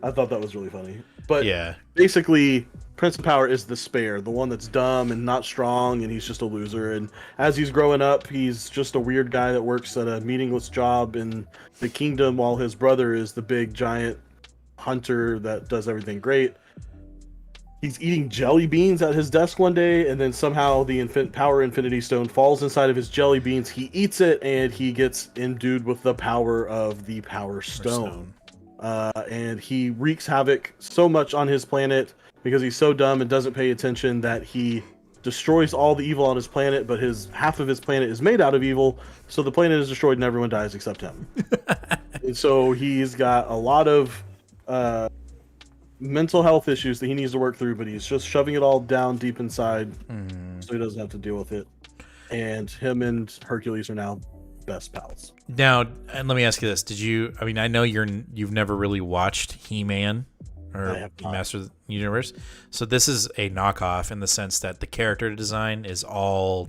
I thought that was really funny. But yeah, basically, Prince of Power is the spare, the one that's dumb and not strong, and he's just a loser. And as he's growing up, he's just a weird guy that works at a meaningless job in the kingdom, while his brother is the big giant hunter that does everything great. He's eating jelly beans at his desk one day, and then somehow the Power Infinity Stone falls inside of his jelly beans. He eats it, and he gets endued with the power of the Power Stone. And he wreaks havoc so much on his planet because he's so dumb and doesn't pay attention that he destroys all the evil on his planet, but half of his planet is made out of evil, so the planet is destroyed and everyone dies except him. And so he's got a lot of mental health issues that he needs to work through, but he's just shoving it all down deep inside so he doesn't have to deal with it. And him and Hercules are now best pals. Now, and let me ask you this: I know you've never really watched He-Man or Master of the Universe, so this is a knockoff in the sense that the character design is all.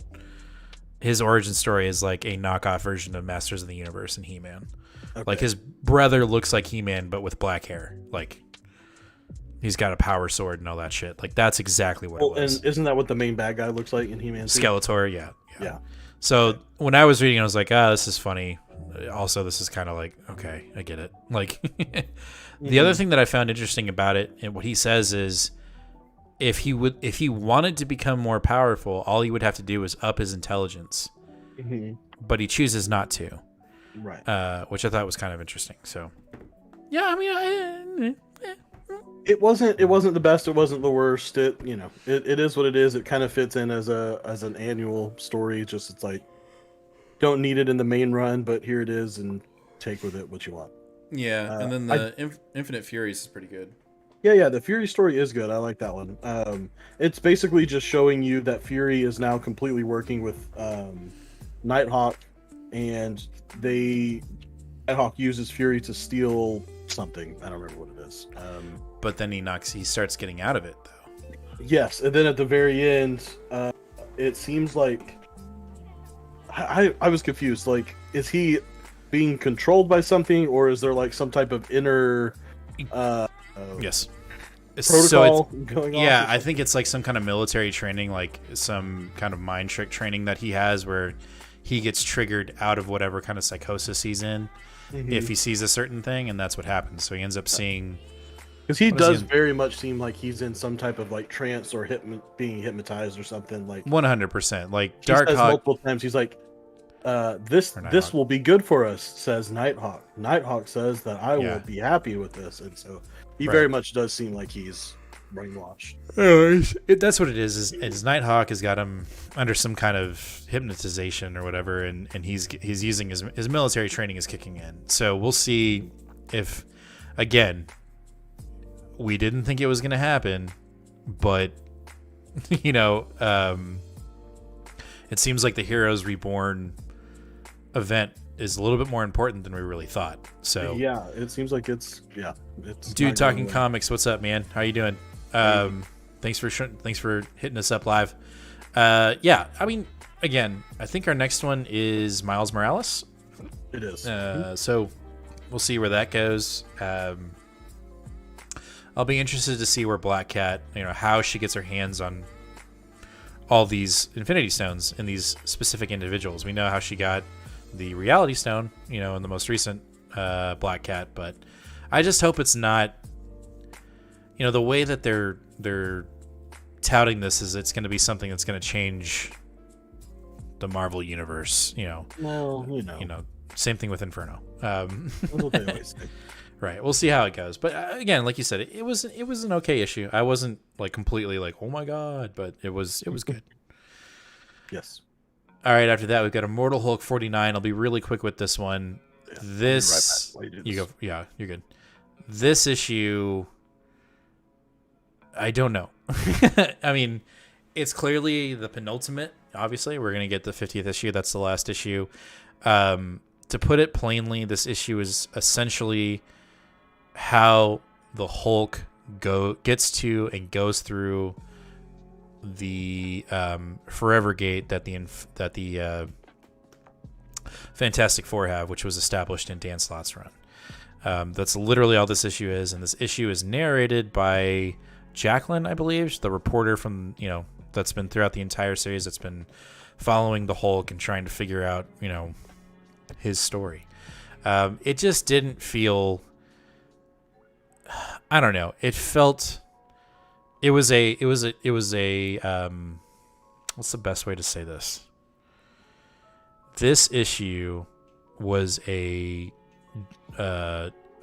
His origin story is a knockoff version of Masters of the Universe and He-Man. Okay. His brother looks like He-Man but with black hair. He's got a power sword and all that shit. That's exactly what it was. And isn't that what the main bad guy looks like in He-Man? Skeletor, yeah. So when I was reading, I was like, this is funny. Also, this is kind of okay, I get it. The other thing that I found interesting about it, and what he says is, if he wanted to become more powerful, all he would have to do is up his intelligence. But he chooses not to. Right. Which I thought was kind of interesting. So, yeah, I mean, It wasn't the best. It wasn't the worst. It is what it is. It kind of fits in as an annual story. Just it's don't need it in the main run, but here it is, and take with it what you want. Yeah, and then the Infinite Furies is pretty good. Yeah, the Fury story is good. I like that one. It's basically just showing you that Fury is now completely working with Nighthawk, and Nighthawk uses Fury to steal something. I don't remember what it is. But then he starts getting out of it, though. Yes, and then at the very end, it seems like I was confused. Is he being controlled by something, or is there some type of inner yes protocol going on? Yeah, I think it's some kind of military training, some kind of mind trick training that he has, where he gets triggered out of whatever kind of psychosis he's in if he sees a certain thing, and that's what happens. So he ends up seeing. Because he does very much seem like he's in some type of trance or being hypnotized or something. 100%. Dark Hawk multiple times. He's this will be good for us, says Nighthawk. Nighthawk says that I will be happy with this, and so he very much does seem like he's brainwashed. That's what it is Nighthawk has got him under some kind of hypnotization or whatever, and he's using his military training is kicking in. So we'll see if, again, we didn't think it was going to happen, but it seems like the Heroes Reborn event is a little bit more important than we really thought. So yeah, it seems like it's Dude Talking Comics, what's up, man? How you doing? Thanks for hitting us up live. Yeah, I mean, again, I think our next one is Miles Morales. It is. So we'll see where that goes. I'll be interested to see where Black Cat, how she gets her hands on all these Infinity Stones in these specific individuals. We know how she got the Reality Stone, in the most recent Black Cat, but I just hope it's not, the way that they're touting this is it's going to be something that's going to change the Marvel universe. Well, same thing with Inferno. What they always say. Right. We'll see how it goes. But again, like you said, it was an okay issue. I wasn't like completely like, oh my god, but it was good. Yes. All right. After that, we've got Immortal Hulk 49. I'll be really quick with this one. Yeah, this I'll be right back while you do you this. go. Yeah, you're good. This issue, I don't know. I mean, it's clearly the penultimate. Obviously, we're gonna get the 50th issue. That's the last issue. To put it plainly, this issue is essentially how the Hulk gets to and goes through the Forever Gate that the Fantastic Four have, which was established in Dan Slott's run. That's literally all this issue is, and this issue is narrated by Jacqueline, I believe, the reporter from that's been throughout the entire series, that's been following the Hulk and trying to figure out his story. It just didn't feel, I don't know. It felt it was a what's the best way to say this? This issue was a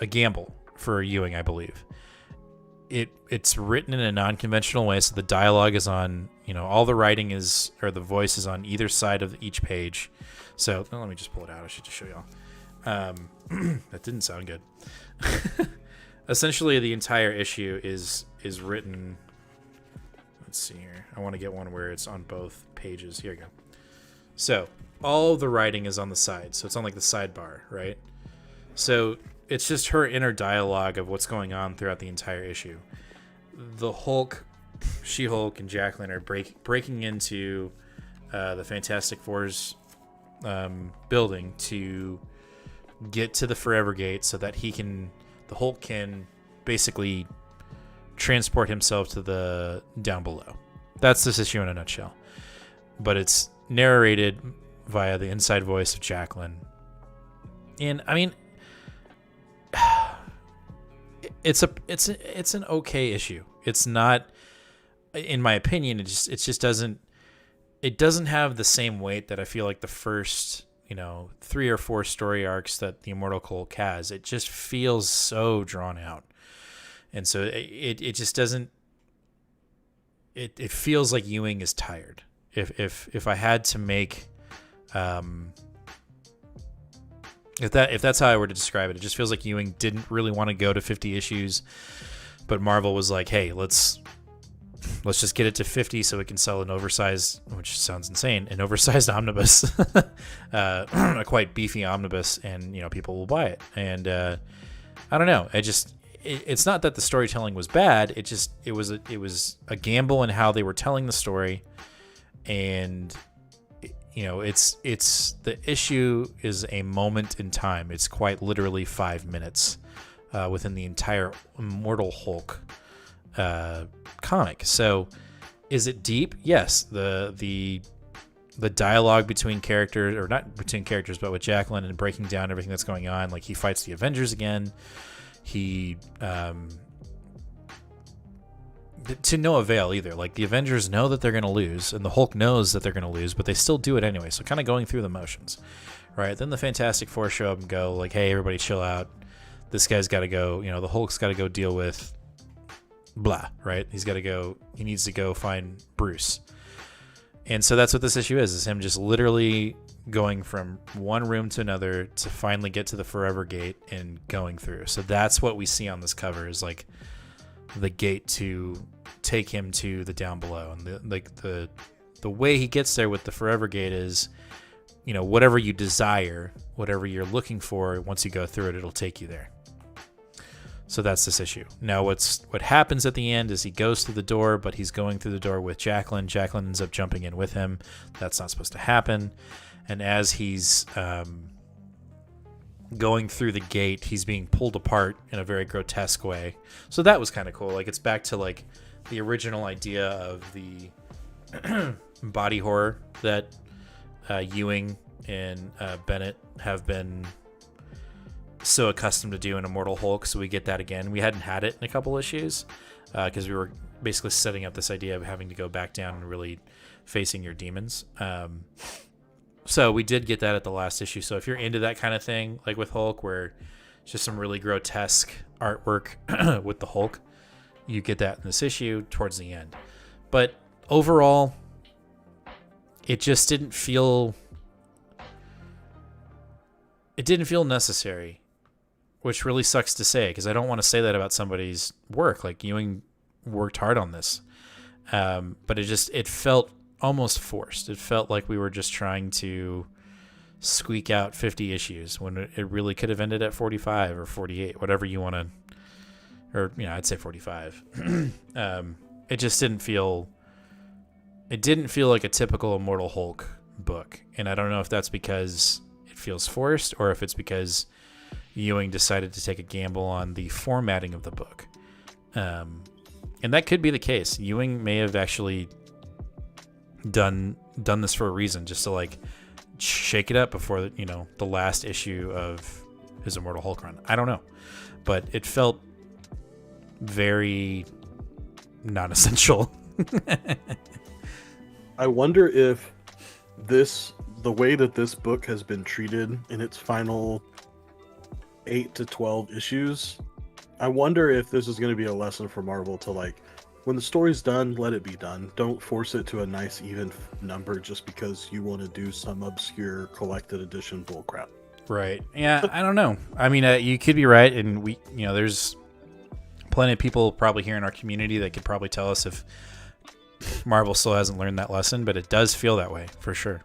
gamble for Ewing, I believe. It's written in a non-conventional way, so the dialogue is on, all the writing is, or the voice is on either side of each page. So let me just pull it out. I should just show y'all. That didn't sound good. Essentially, the entire issue is written. Let's see here. I want to get one where it's on both pages. Here we go. So all the writing is on the side. So it's on like the sidebar, right? So it's just her inner dialogue of what's going on throughout the entire issue. The Hulk, She-Hulk, and Jacqueline are breaking into the Fantastic Four's building to get to the Forever Gate so that the Hulk can basically transport himself to the down below. That's this issue in a nutshell. But it's narrated via the inside voice of Jacqueline. And I mean, it's an okay issue. It's not, in my opinion, it just doesn't have the same weight that I feel like the first 3 or 4 story arcs that the Immortal Hulk has. It just feels so drawn out, and so it just doesn't. It feels like Ewing is tired. If I had to make, if that's how I were to describe it, it just feels like Ewing didn't really want to go to 50 issues, but Marvel was like, hey, let's just get it to 50 so we can sell an oversized, which sounds insane, an oversized omnibus, a quite beefy omnibus, and people will buy it. And I don't know. It's not that the storytelling was bad. It was a gamble in how they were telling the story, and it's the issue is a moment in time. It's quite literally 5 minutes within the entire Immortal Hulk comic. So is it deep? Yes. The dialogue between characters, or not between characters, but with Jacqueline and breaking down everything that's going on. Like, he fights the Avengers again. He to no avail either. Like, the Avengers know that they're going to lose, and the Hulk knows that they're going to lose, but they still do it anyway. So kind of going through the motions, right? Then the Fantastic Four show up and go like, hey, everybody chill out. This guy's got to go, the Hulk's got to go deal with blah, right? He needs to go find Bruce. And so that's what this issue is him just literally going from one room to another to finally get to the Forever Gate and going through. So that's what we see on this cover is like the gate to take him to the down below. And the way he gets there with the Forever Gate is, you know, whatever you desire, whatever you're looking for, once you go through it, it'll take you there. So that's this issue. Now, what happens at the end is he goes through the door, but he's going through the door with Jacqueline. Jacqueline ends up jumping in with him. That's not supposed to happen. And as he's going through the gate, he's being pulled apart in a very grotesque way. So that was kind of cool. Like, it's back to like the original idea of the body horror that Ewing and Bennett have been so accustomed to do in Immortal Hulk, so we get that again. We hadn't had it in a couple issues because we were basically setting up this idea of having to go back down and really facing your demons. So we did get that at the last issue. So if you're into that kind of thing, like with Hulk, where it's just some really grotesque artwork with the Hulk, you get that in this issue towards the end. But overall, it just didn't feel necessary, which really sucks to say, because I don't want to say that about somebody's work. Like, Ewing worked hard on this, but it felt almost forced. It felt like we were just trying to squeak out 50 issues when it really could have ended at 45 or 48, whatever you want to, or, you know, I'd say 45. It just didn't feel like a typical Immortal Hulk book, and I don't know if that's because it feels forced or if it's because Ewing decided to take a gamble on the formatting of the book. And that could be the case. Ewing may have actually done this for a reason, just to like shake it up before the last issue of his Immortal Hulk run. I don't know, but it felt very non-essential. I wonder if the way that this book has been treated in its final 8 to 12 issues, I wonder if this is going to be a lesson for Marvel to, like, when the story's done, let it be done. Don't force it to a nice even number just because you want to do some obscure collected edition bullcrap. Right. Yeah, I don't know. I mean, you could be right, and there's plenty of people probably here in our community that could probably tell us if Marvel still hasn't learned that lesson, but it does feel that way for sure.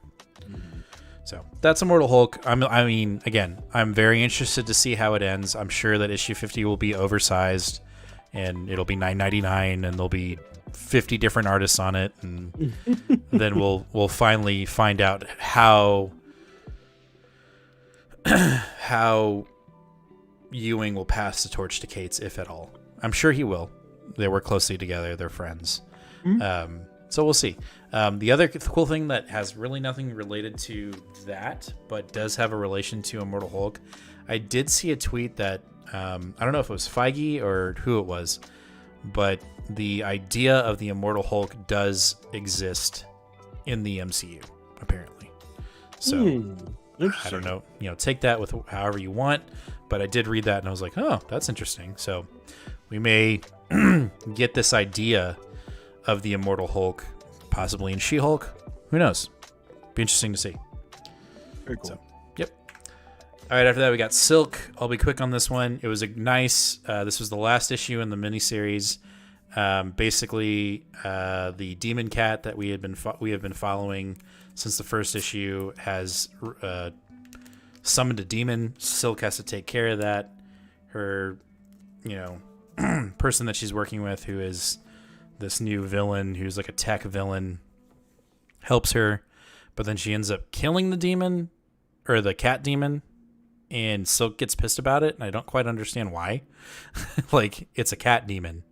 So that's Immortal Hulk. I'm very interested to see how it ends. I'm sure that issue 50 will be oversized, and it'll be $9.99, and there'll be 50 different artists on it, and then we'll finally find out how Ewing will pass the torch to Cates, if at all. I'm sure he will. They work closely together. They're friends. So we'll see. The other cool thing that has really nothing related to that, but does have a relation to Immortal Hulk, I did see a tweet that, I don't know if it was Feige or who it was, but the idea of the Immortal Hulk does exist in the MCU, apparently. So I don't know, take that with however you want, but I did read that and I was like, oh, that's interesting. So we may get this idea of the Immortal Hulk possibly in She-Hulk. Who knows? Be interesting to see. Very cool. So, yep. All right, after that we got Silk. I'll be quick on this one. It was a nice, this was the last issue in the miniseries. Basically, the demon cat that we have been following since the first issue has summoned a demon. Silk has to take care of that. Her, person that she's working with, who is this new villain, who's like a tech villain, helps her, but then she ends up killing the demon, or the cat demon, and Silk gets pissed about it, and I don't quite understand why. Like, it's a cat demon.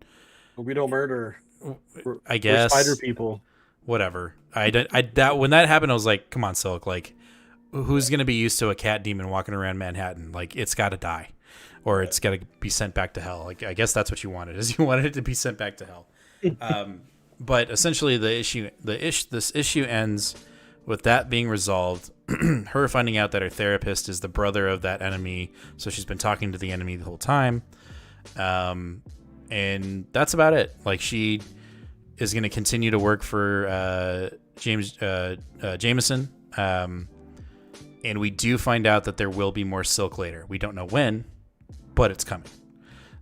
We don't murder. I guess. We're spider people. Whatever. When that happened, I was like, come on, Silk. Like, who's going to be used to a cat demon walking around Manhattan? Like, it's got to die, or it's got to be sent back to hell. Like, I guess that's what you wanted, is you wanted it to be sent back to hell. But essentially this issue ends with that being resolved, her finding out that her therapist is the brother of that enemy, so she's been talking to the enemy the whole time. and that's about it. Like, she is going to continue to work for Jameson. And we do find out that there will be more Silk later. We don't know when, but it's coming.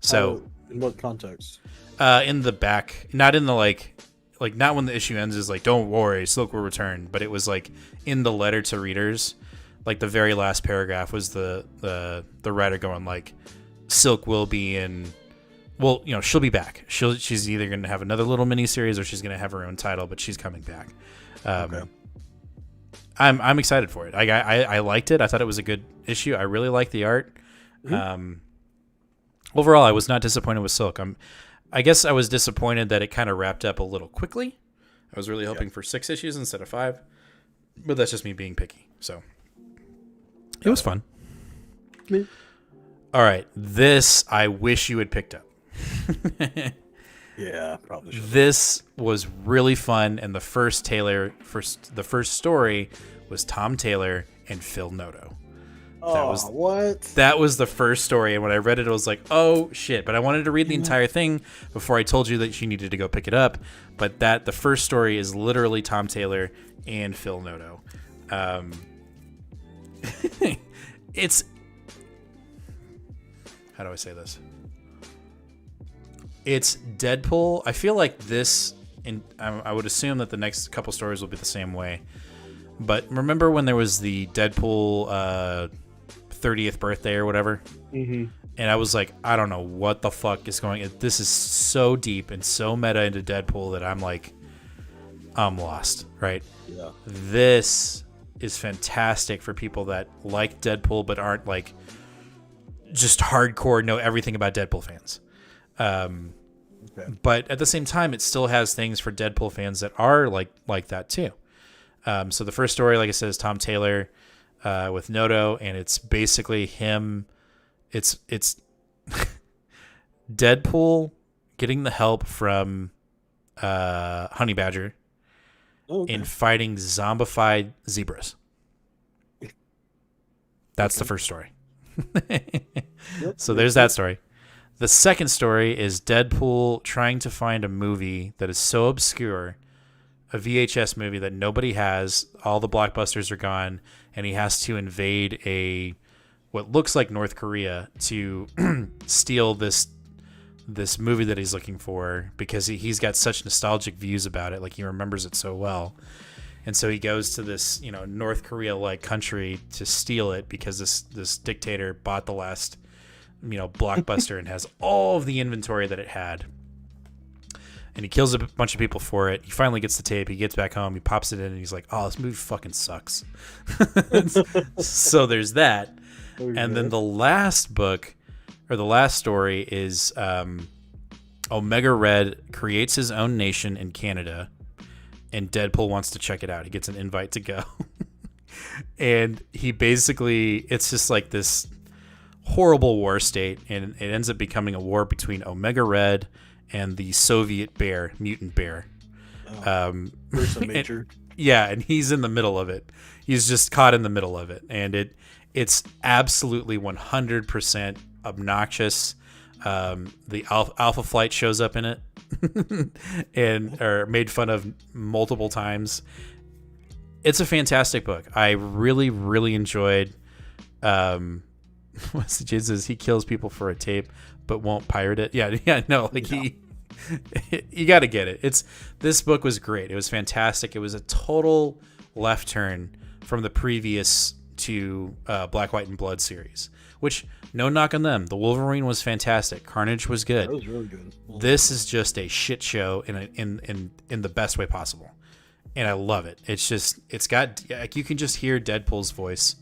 So, in what context? In the back, not in the like not when the issue ends is like, don't worry, Silk will return. But it was like in the letter to readers, like the very last paragraph was the writer going like, Silk will be in. Well, you know, she'll be back. She's either going to have another little mini series or she's going to have her own title, but she's coming back. Okay. I'm excited for it. I liked it. I thought it was a good issue. I really liked the art. Mm-hmm. Overall, I was not disappointed with Silk. I guess I was disappointed that it kind of wrapped up a little quickly. I was really hoping for 6 issues instead of 5, but that's just me being picky. So it was fun. Me. All right, this I wish you had picked up. Yeah, probably should. This was really fun, and the first story was Tom Taylor and Phil Noto. What? That was the first story, and when I read it, I was like, oh shit! But I wanted to read the entire thing before I told you that you needed to go pick it up. But the first story is literally Tom Taylor and Phil Noto. It's, how do I say this? It's Deadpool. I feel like this, and I would assume that the next couple stories will be the same way. But remember when there was the Deadpool 30th birthday or whatever? Mm-hmm. And I was like, I don't know what the fuck is going on. This is so deep and so meta into Deadpool that I'm like, I'm lost, right? Yeah. This is fantastic for people that like Deadpool but aren't like just hardcore, know everything about Deadpool fans. Okay. But at the same time, it still has things for Deadpool fans that are like that too. So the first story, like I said, is Tom Taylor with Noto, and it's basically him. It's Deadpool getting the help from Honey Badger in fighting zombified zebras. That's the first story. So there's that story. The second story is Deadpool trying to find a movie that is so obscure, a VHS movie that nobody has, all the blockbusters are gone, and he has to invade what looks like North Korea to steal this movie that he's looking for, because he's got such nostalgic views about it, like he remembers it so well. And so he goes to this, North Korea-like country to steal it because this dictator bought the last blockbuster and has all of the inventory that it had. And he kills a bunch of people for it. He finally gets the tape. He gets back home. He pops it in and he's like, oh, this movie fucking sucks. So there's that. And then the last book, or the last story, is Omega Red creates his own nation in Canada, and Deadpool wants to check it out. He gets an invite to go. And he basically, it's just like this horrible war state, and it ends up becoming a war between Omega Red and the Soviet mutant bear. Major. And he's in the middle of it. He's just caught in the middle of it, and it's absolutely 100% obnoxious. The Alpha Flight shows up in it, and are made fun of multiple times. It's a fantastic book. I really, really enjoyed. What's the jizz is he kills people for a tape but won't pirate it. You got to get it. This book was great. It was fantastic. It was a total left turn from the previous two Black, White, and Blood series, which, no knock on them. The Wolverine was fantastic. Carnage was good. That was really good. This is just a shit show in the best way possible, and I love it. It's got, like, you can just hear Deadpool's voice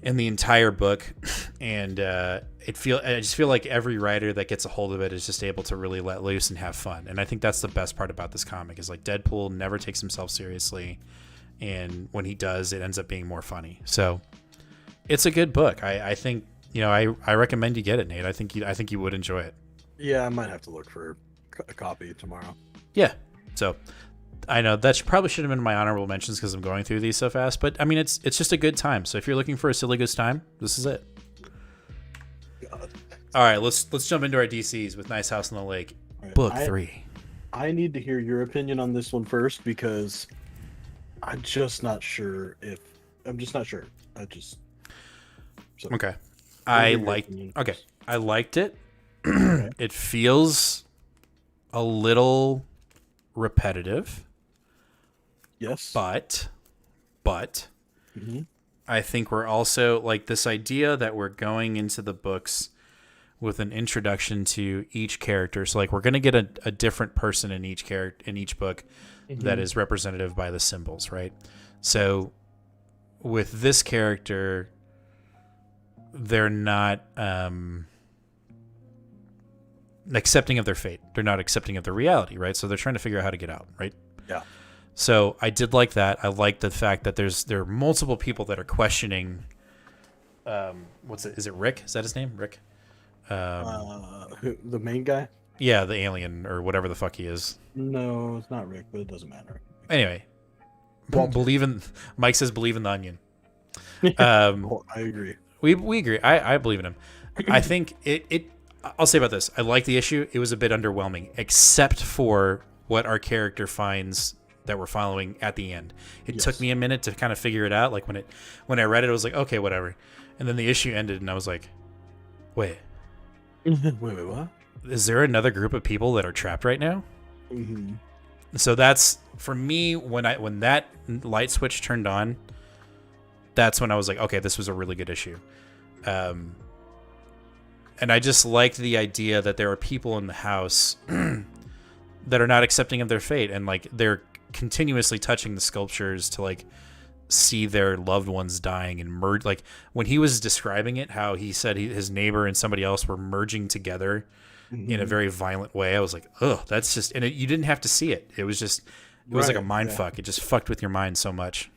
in the entire book, and I just feel like every writer that gets a hold of it is just able to really let loose and have fun. And I think that's the best part about this comic, is like Deadpool never takes himself seriously, and when he does, it ends up being more funny. So it's a good book. I think I recommend you get it, Nate. I think you would enjoy it. Yeah, I might have to look for a copy tomorrow. Yeah. So I know that probably should have been my honorable mentions because I'm going through these so fast, but I mean, it's just a good time. So if you're looking for a silly goose time, this is it. All right, let's jump into our DCs with Nice House on the Lake, Right. book 3. I need to hear your opinion on this one first because I'm just not sure. Okay. I liked it. It feels a little repetitive. Yes. But Mm-hmm. I think we're also like this idea that we're going into the books with an introduction to each character. So like we're going to get a different person in each character in each book that is representative by the symbols, right? So with this character, they're not accepting of their fate. They're not accepting of their reality, right? So they're trying to figure out how to get out, right? Yeah. So I did like that. I like the fact that there are multiple people that are questioning. Is it Rick? Is that his name? Rick? The main guy? Yeah, the alien or whatever the fuck he is. No, it's not Rick, but it doesn't matter. Anyway, Mike says believe in the onion. I agree. We agree. I believe in him. I think it. I'll say about this. I like the issue. It was a bit underwhelming, except for what our character finds that we're following at the end. It took me a minute to kind of figure it out. Like when I read it, I was like, okay, whatever. And then the issue ended, and I was like, wait, what? Is there another group of people that are trapped right now? Mm-hmm. So that's for me when that light switch turned on. That's when I was like, okay, this was a really good issue. And I just liked the idea that there are people in the house that are not accepting of their fate, and like they're continuously touching the sculptures to like see their loved ones dying and merge. Like when he was describing it, how he said his neighbor and somebody else were merging together in a very violent way. I was like, oh, that's just, and you didn't have to see it. It was just, it was like a mind fuck. It just fucked with your mind so much.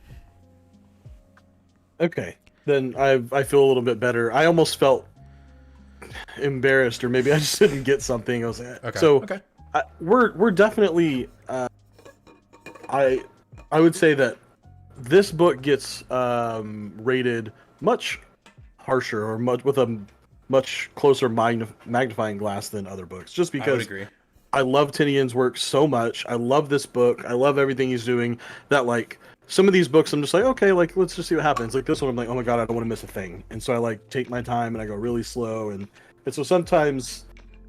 Okay, then I feel a little bit better. I almost felt embarrassed, or maybe I just didn't get something. I was like, okay. So okay. We're definitely. I would say that this book gets rated much harsher, or with a much closer magnifying glass than other books, just because. I would agree. I love Tynion's work so much. I love this book. I love everything he's doing. That like some of these books, I'm just like, okay, like let's just see what happens. Like this one, I'm like, oh my god, I don't want to miss a thing. And so I like take my time and I go really slow. And so sometimes,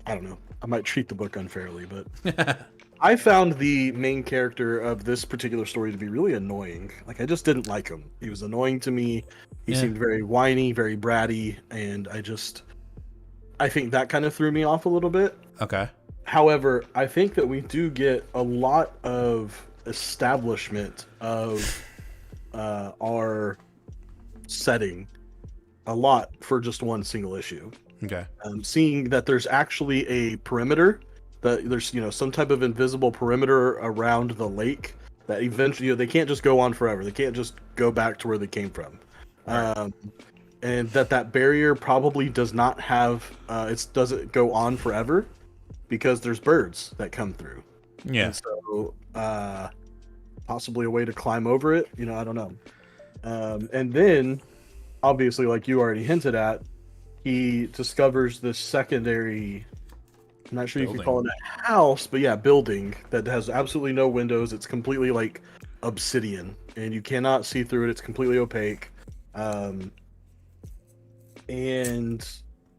I don't know, I might treat the book unfairly, but I found the main character of this particular story to be really annoying. Like I just didn't like him. He was annoying to me. He seemed very whiny, very bratty, and I think that kind of threw me off a little bit. Okay. However, I think that we do get a lot of establishment of our setting, a lot for just one single issue. Okay. Seeing that there's actually a perimeter, that there's some type of invisible perimeter around the lake that eventually they can't just go on forever. They can't just go back to where they came from. Right. And that barrier probably does not have it doesn't go on forever, because there's birds that come through. Yeah. And so possibly a way to climb over it. I don't know. And then, obviously, like you already hinted at, he discovers this secondary, I'm not sure you could call it a house, but yeah, building that has absolutely no windows. It's completely like obsidian, and you cannot see through it. It's completely opaque. And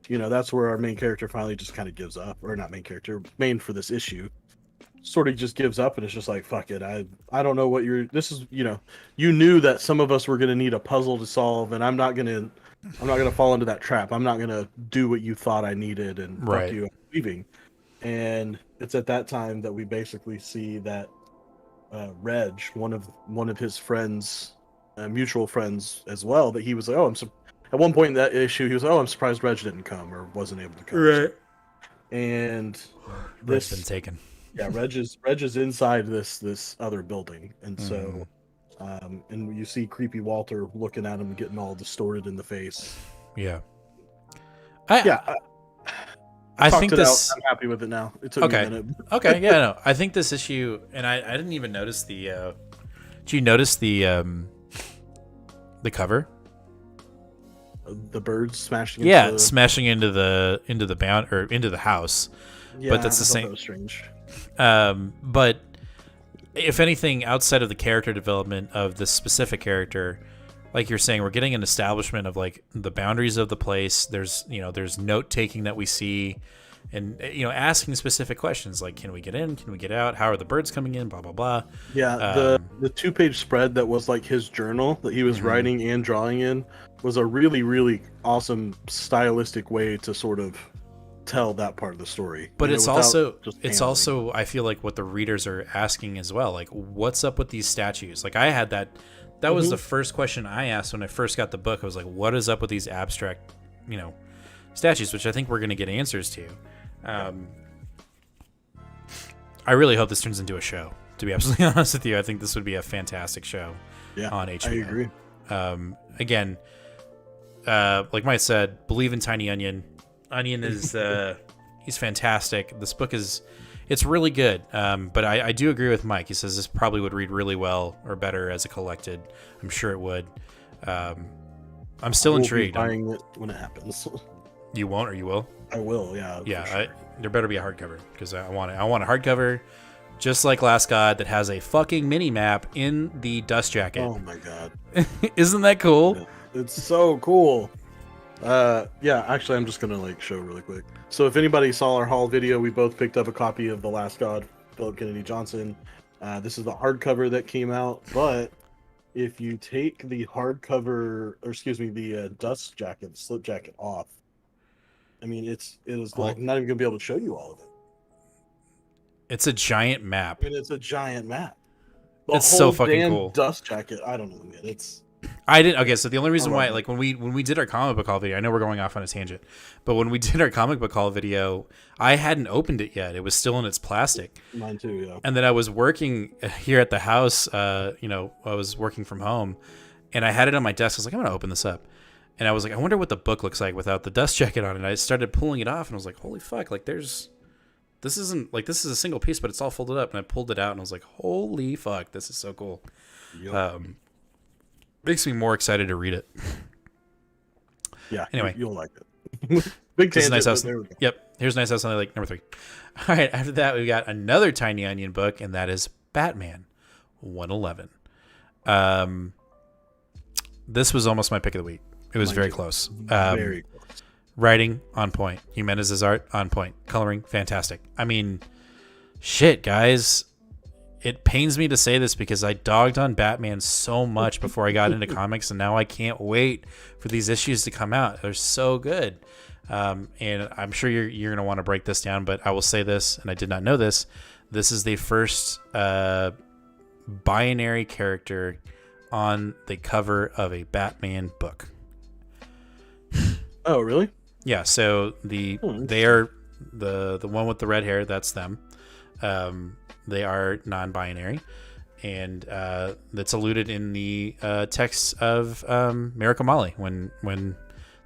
that's where our main character finally just kind of gives up, or not main character, main for this issue, sort of just gives up, and it's just like, fuck it. I don't know what this is, you knew that some of us were going to need a puzzle to solve, and I'm not going to fall into that trap. I'm not going to do what you thought I needed, and fuck you, I'm leaving. And it's at that time that we basically see that Reg, one of his friends, mutual friends as well, that he was like, at one point in that issue, he was, I'm surprised Reg didn't come or wasn't able to come. Right. And Reg's been taken. Yeah, Reg is inside this other building, and so, and you see creepy Walter looking at him, getting all distorted in the face. Yeah. I think this. I'm happy with it now. It took me a minute. Okay. Yeah. No. I think this issue, and I didn't even notice the. Did you notice the cover? the birds smashing. Smashing into the bound or into the house. Yeah, but that's the same. That was strange. But if anything, outside of the character development of this specific character, like you're saying, we're getting an establishment of like the boundaries of the place. There's note taking that we see, and asking specific questions like, can we get in? Can we get out? How are the birds coming in? Blah blah blah. Yeah, the 2-page spread that was like his journal that he was writing and drawing in was a really, really awesome stylistic way to sort of tell that part of the story. But it's also I feel like what the readers are asking as well, like what's up with these statues? Like I had that was the first question I asked when I first got the book. I was like, what is up with these abstract statues, which I think we're going to get answers to. I really hope this turns into a show, to be absolutely honest with you. I think this would be a fantastic show on HBO. I agree. Again, like Mike said, believe in Tiny Onion. Onion is he's fantastic. This book it's really good. But I do agree with Mike. He says this probably would read really well or better as a collected. I'm sure it would. I'm still intrigued. Be buying it when it happens. You won't, or you will? I will. Yeah. Yeah. Sure. There better be a hardcover because I want it. I want a hardcover, just like Last God, that has a fucking mini map in the dust jacket. Oh my god! Isn't that cool? It's so cool. Yeah, actually, I'm just gonna show really quick. So if anybody saw our haul video, we both picked up a copy of The Last God, Philip Kennedy Johnson. This is the hardcover that came out, but if you take the hardcover, or excuse me, the dust jacket, slip jacket off, I mean, it is not even gonna be able to show you all of it. It's a giant map. I mean, it's a giant map. It's so fucking cool. Dust jacket. I don't know, man. Okay, so the only reason why, like, when we did our comic book haul video, I know we're going off on a tangent, but when we did our comic book haul video, I hadn't opened it yet. It was still in its plastic. Mine too, yeah. And then I was working here at the house, I was working from home, and I had it on my desk. I was like, I'm going to open this up. And I was like, I wonder what the book looks like without the dust jacket on it. And I started pulling it off, and I was like, holy fuck, like, this is a single piece, but it's all folded up. And I pulled it out, and I was like, holy fuck, this is so cool. Yep. Makes me more excited to read it. Yeah. Anyway, you'll like it. Big tangent. Nice house. There we go. Yep. Here's Nice House on the Lake, number 3. All right. After that, we got another Tiny Onion book, and that is Batman 111. This was almost my pick of the week. It was very close. Very close. Writing on point. Jimenez's art on point. Coloring fantastic. I mean, shit, guys. It pains me to say this because I dogged on Batman so much before I got into comics, and now I can't wait for these issues to come out. They're so good. And I'm sure you're going to want to break this down, but I will say this, and I did not know this. This is the first binary character on the cover of a Batman book. Oh, really? Yeah, so they are the one with the red hair, that's them. They are non-binary, and that's alluded in the text of Miracle Molly when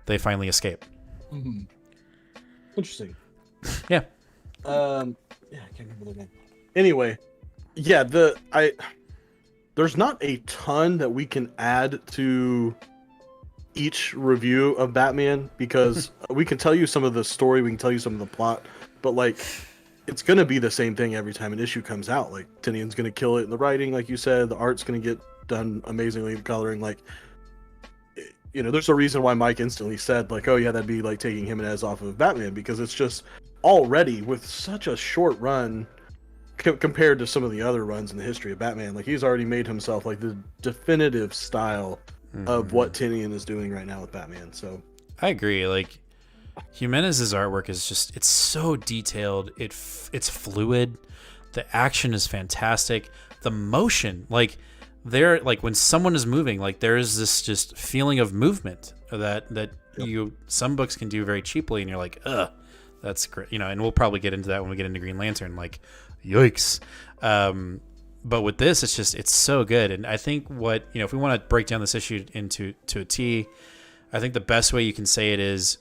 they finally escape. Mm-hmm. Interesting. Yeah. Yeah, I can't remember their name. Anyway, yeah, there's not a ton that we can add to each review of Batman because we can tell you some of the story, we can tell you some of the plot, but it's going to be the same thing every time an issue comes out. Like, Tynion's going to kill it in the writing, like you said. The art's going to get done amazingly, the coloring. There's a reason why Mike instantly said, oh, yeah, that'd be like taking Jimenez off of Batman, because it's just already, with such a short run compared to some of the other runs in the history of Batman, he's already made himself, the definitive style of what Tynion is doing right now with Batman. So I agree. Jimenez's artwork is just, it's so detailed. It's fluid. The action is fantastic. The motion, when someone is moving, there is this just feeling of movement that some books can do very cheaply, and you're like, ugh, that's great. And we'll probably get into that when we get into Green Lantern, yikes. But with this, it's so good. And I think if we want to break down this issue to a T, I think the best way you can say it is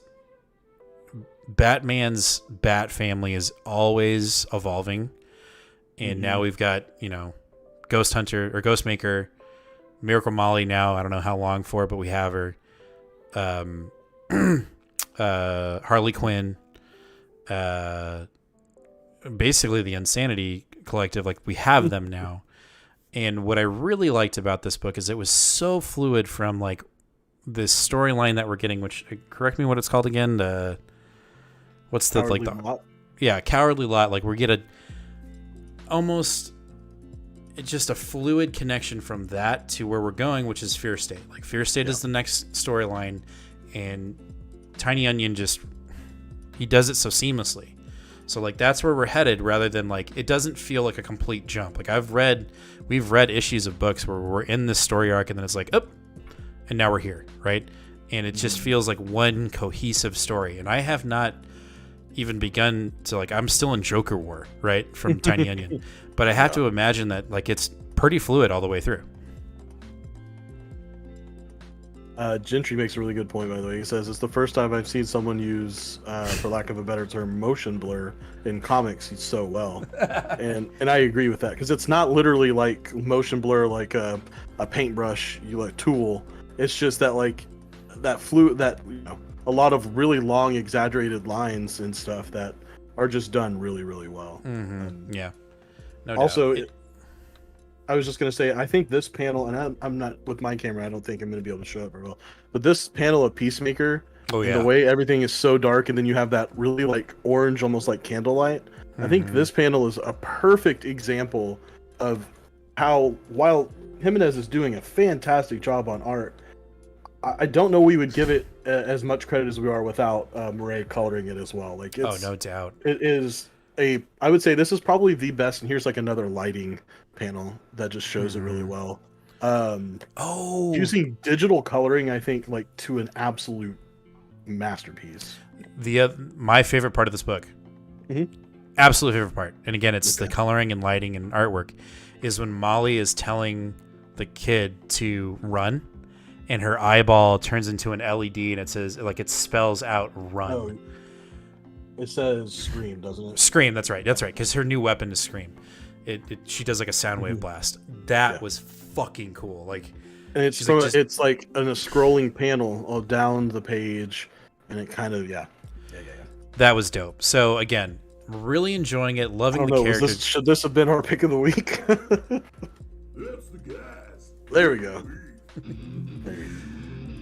Batman's Bat family is always evolving, and now we've got Ghost Hunter or Ghostmaker, Miracle Molly now. I don't know how long for, but we have her, Harley Quinn, basically the Insanity Collective. Like, we have them now. And what I really liked about this book is it was so fluid from like this storyline that we're getting, which, correct me what it's called again. What's the Cowardly like the Lot? Yeah, Cowardly Lot. Like, we get almost it's just a fluid connection from that to where we're going, which is Fear State. Like, Fear State is the next storyline, and Tiny Onion he does it so seamlessly. So like, that's where we're headed, rather than like, it doesn't feel like a complete jump. Like, we've read issues of books where we're in this story arc and then it's like, oh, and now we're here, right? And it just feels like one cohesive story. And I have not even begun to, like, I'm still in Joker War, right, from Tiny Onion, but I have to imagine that like it's pretty fluid all the way through. Gentry makes a really good point, by the way. He says, it's the first time I've seen someone use, for lack of a better term, motion blur in comics so well. and I agree with that, because it's not literally like motion blur like a paintbrush, tool. It's just that, like, that fluid, that, a lot of really long exaggerated lines and stuff that are just done really, really well. Yeah. No Also, doubt. I was just going to say, I think this panel, and I'm not with my camera, I don't think I'm going to be able to show it very well, but this panel of Peacemaker, the way everything is so dark, and then you have that really like orange, almost like candlelight. I think this panel is a perfect example of how, while Jimenez is doing a fantastic job on art, I don't know we would give it as much credit as we are without Murray coloring it as well. Like, it's, no doubt. It is I would say this is probably the best, and here's like another lighting panel that just shows it really well. Using digital coloring, I think, like, to an absolute masterpiece. My favorite part of this book, absolute favorite part, and again, it's the coloring and lighting and artwork, is when Molly is telling the kid to run, and her eyeball turns into an LED, and it says, like, it spells out run. Oh, it says Scream, doesn't it? Scream, that's right, because her new weapon is Scream. She does like a soundwave blast. That was fucking cool. Like, and it's it's like in a scrolling panel down the page, and it kind of That was dope. So again, really enjoying it, loving the characters. Should this have been our pick of the week? That's the gas. There we go.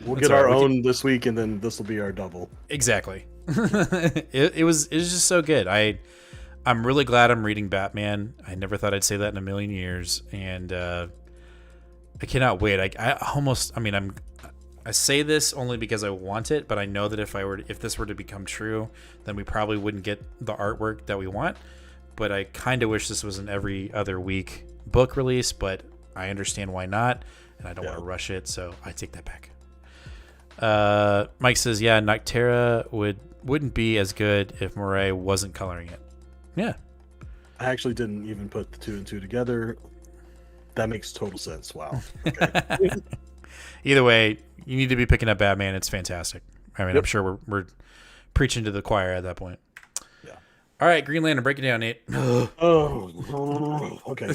We'll get our own this week, and then this will be our double. Exactly. it was just so good. I'm really glad I'm reading Batman. I never thought I'd say that in a million years, and I cannot wait. I say this only because I want it, but I know that if this were to become true, then we probably wouldn't get the artwork that we want. But I kind of wish this was an every other week book release, but I understand why not, and I don't want to rush it, so I take that back. Mike says, yeah, Noctera wouldn't be as good if Murray wasn't coloring it. Yeah. I actually didn't even put the two and two together. That makes total sense. Wow. Okay. Either way, you need to be picking up Batman. It's fantastic. I mean, I'm sure we're preaching to the choir at that point. Yeah. All right, Green Lantern, break it down, Nate. Okay.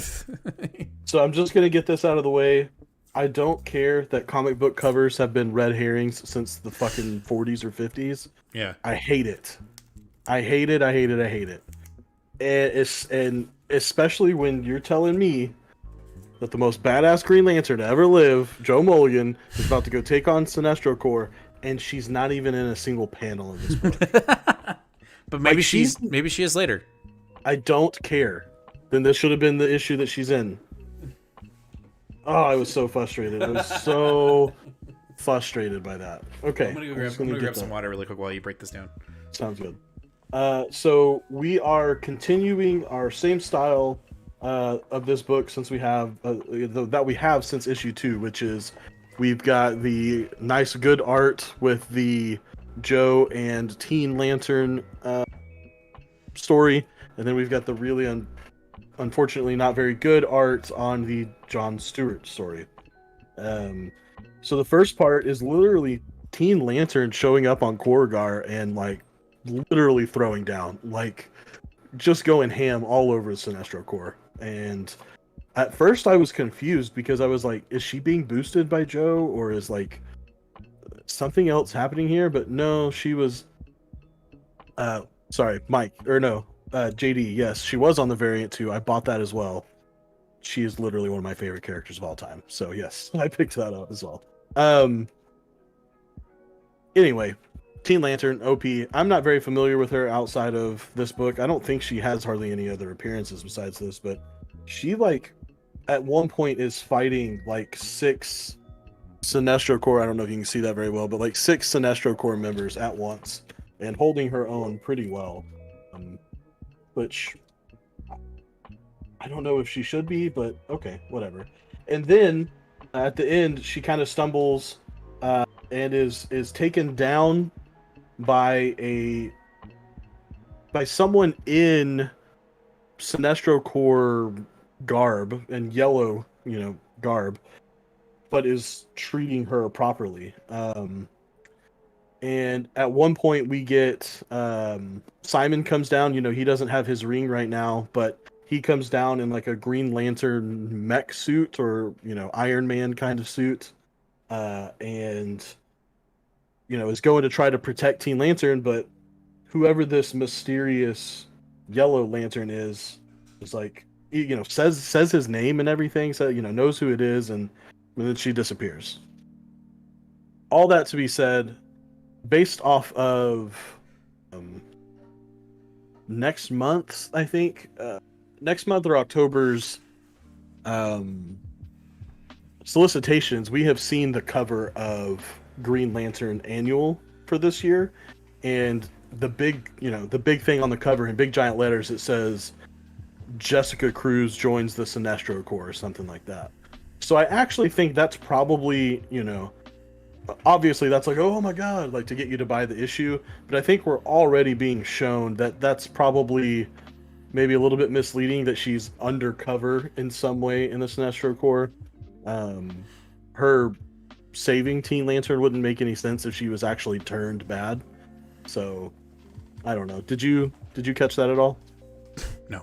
So I'm just going to get this out of the way. I don't care that comic book covers have been red herrings since the fucking 40s or 50s. Yeah. I hate it. I hate it. And especially when you're telling me that the most badass Green Lantern to ever live, Joe Mulligan, is about to go take on Sinestro Corps, and she's not even in a single panel in this book. But maybe like, she is later. I don't care. Then this should have been the issue that she's in. Oh, I was so frustrated. I was so frustrated by that. Okay. I'm gonna grab some water really quick while you break this down. Sounds good. So we are continuing our same style of this book since we have that we have since issue 2, which is we've got the nice good art with the Joe and Teen Lantern story, and then we've got the really unfortunately not very good art on the John Stewart story. So the first part is literally Teen Lantern showing up on Korgar and like literally throwing down, like just going ham all over the Sinestro Corps. And at first I was confused because I was like, is she being boosted by Joe, or is like something else happening here, but no, she was. Sorry, Mike, or no, JD. Yes, she was on the variant too. I bought that as well. She is literally one of my favorite characters of all time. So yes, I picked that up as well. Anyway, Teen Lantern, OP. I'm not very familiar with her outside of this book. I don't think she has hardly any other appearances besides this, but she like at one point is fighting like 6 Sinestro Corps. I don't know if you can see that very well, but like 6 Sinestro Corps members at once and holding her own pretty well. Which I don't know if she should be, but okay, whatever. And then at the end, she kind of stumbles and is taken down by someone in Sinestro Corps garb and yellow, garb, but is treating her properly. And at one point we get Simon comes down. He doesn't have his ring right now, but he comes down in like a Green Lantern mech suit or Iron Man kind of suit, and is going to try to protect Teen Lantern, but whoever this mysterious Yellow Lantern is like, says his name and everything, so knows who it is, and then she disappears. All that to be said, based off of next month, I think next month or October's solicitations, we have seen the cover of Green Lantern Annual for this year, and the big thing on the cover in big giant letters, it says Jessica Cruz joins the Sinestro Corps or something like that. So I actually think that's probably, obviously that's like, oh my god, like to get you to buy the issue, but I think we're already being shown that that's probably maybe a little bit misleading, that she's undercover in some way in the Sinestro Corps. Her saving Teen Lantern wouldn't make any sense if she was actually turned bad. So I don't know. Did you catch that at all? No.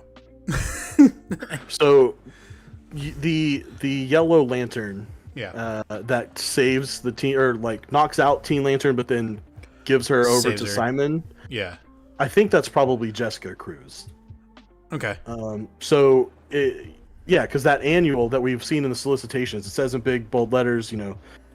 So the Yellow Lantern, that saves the teen, or like knocks out Teen Lantern, but then gives her over to Simon. Yeah. I think that's probably Jessica Cruz. Okay. So because that annual that we've seen in the solicitations, it says in big bold letters,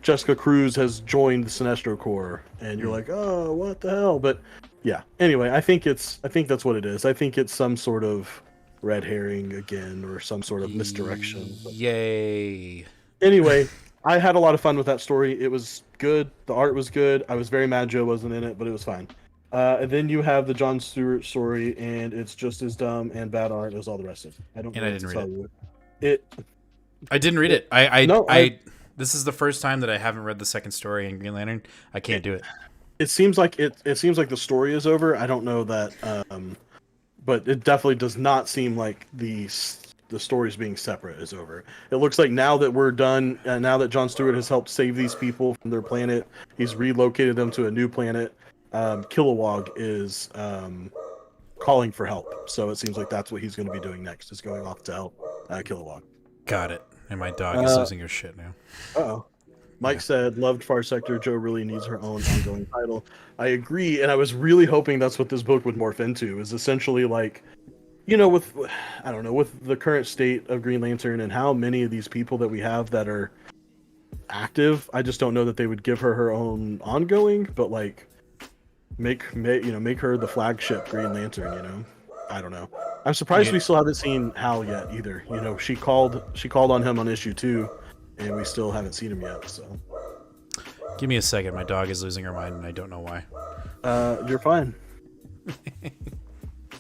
Jessica Cruz has joined the Sinestro Corps, and you're like, oh, what the hell? But yeah. Anyway, I think that's what it is. I think it's some sort of red herring again, or some sort of misdirection. But yay. Anyway, I had a lot of fun with that story. It was good. The art was good. I was very mad Joe wasn't in it, but it was fine. And then you have the John Stewart story, and it's just as dumb and bad art as all the rest of it. I didn't read it. I didn't read it. No, this is the first time that I haven't read the second story in Green Lantern. I can't do it. It seems like the story is over. I don't know that, but it definitely does not seem like the stories being separate is over. It looks like now that we're done, now that John Stewart has helped save these people from their planet, he's relocated them to a new planet. Kilowog is calling for help, so it seems like that's what he's going to be doing next, is going off to help Kilowog. Got it. And my dog is losing her shit now. Uh-oh. Mike said, loved Far Sector. Joe really needs her own ongoing title. I agree, and I was really hoping that's what this book would morph into, is essentially like, with the current state of Green Lantern and how many of these people that we have that are active, I just don't know that they would give her own ongoing, but like make her the flagship Green Lantern, I don't know. I'm surprised we still haven't seen Hal yet either. She called on him on issue 2, and we still haven't seen him yet. So, give me a second. My dog is losing her mind, and I don't know why. You're fine.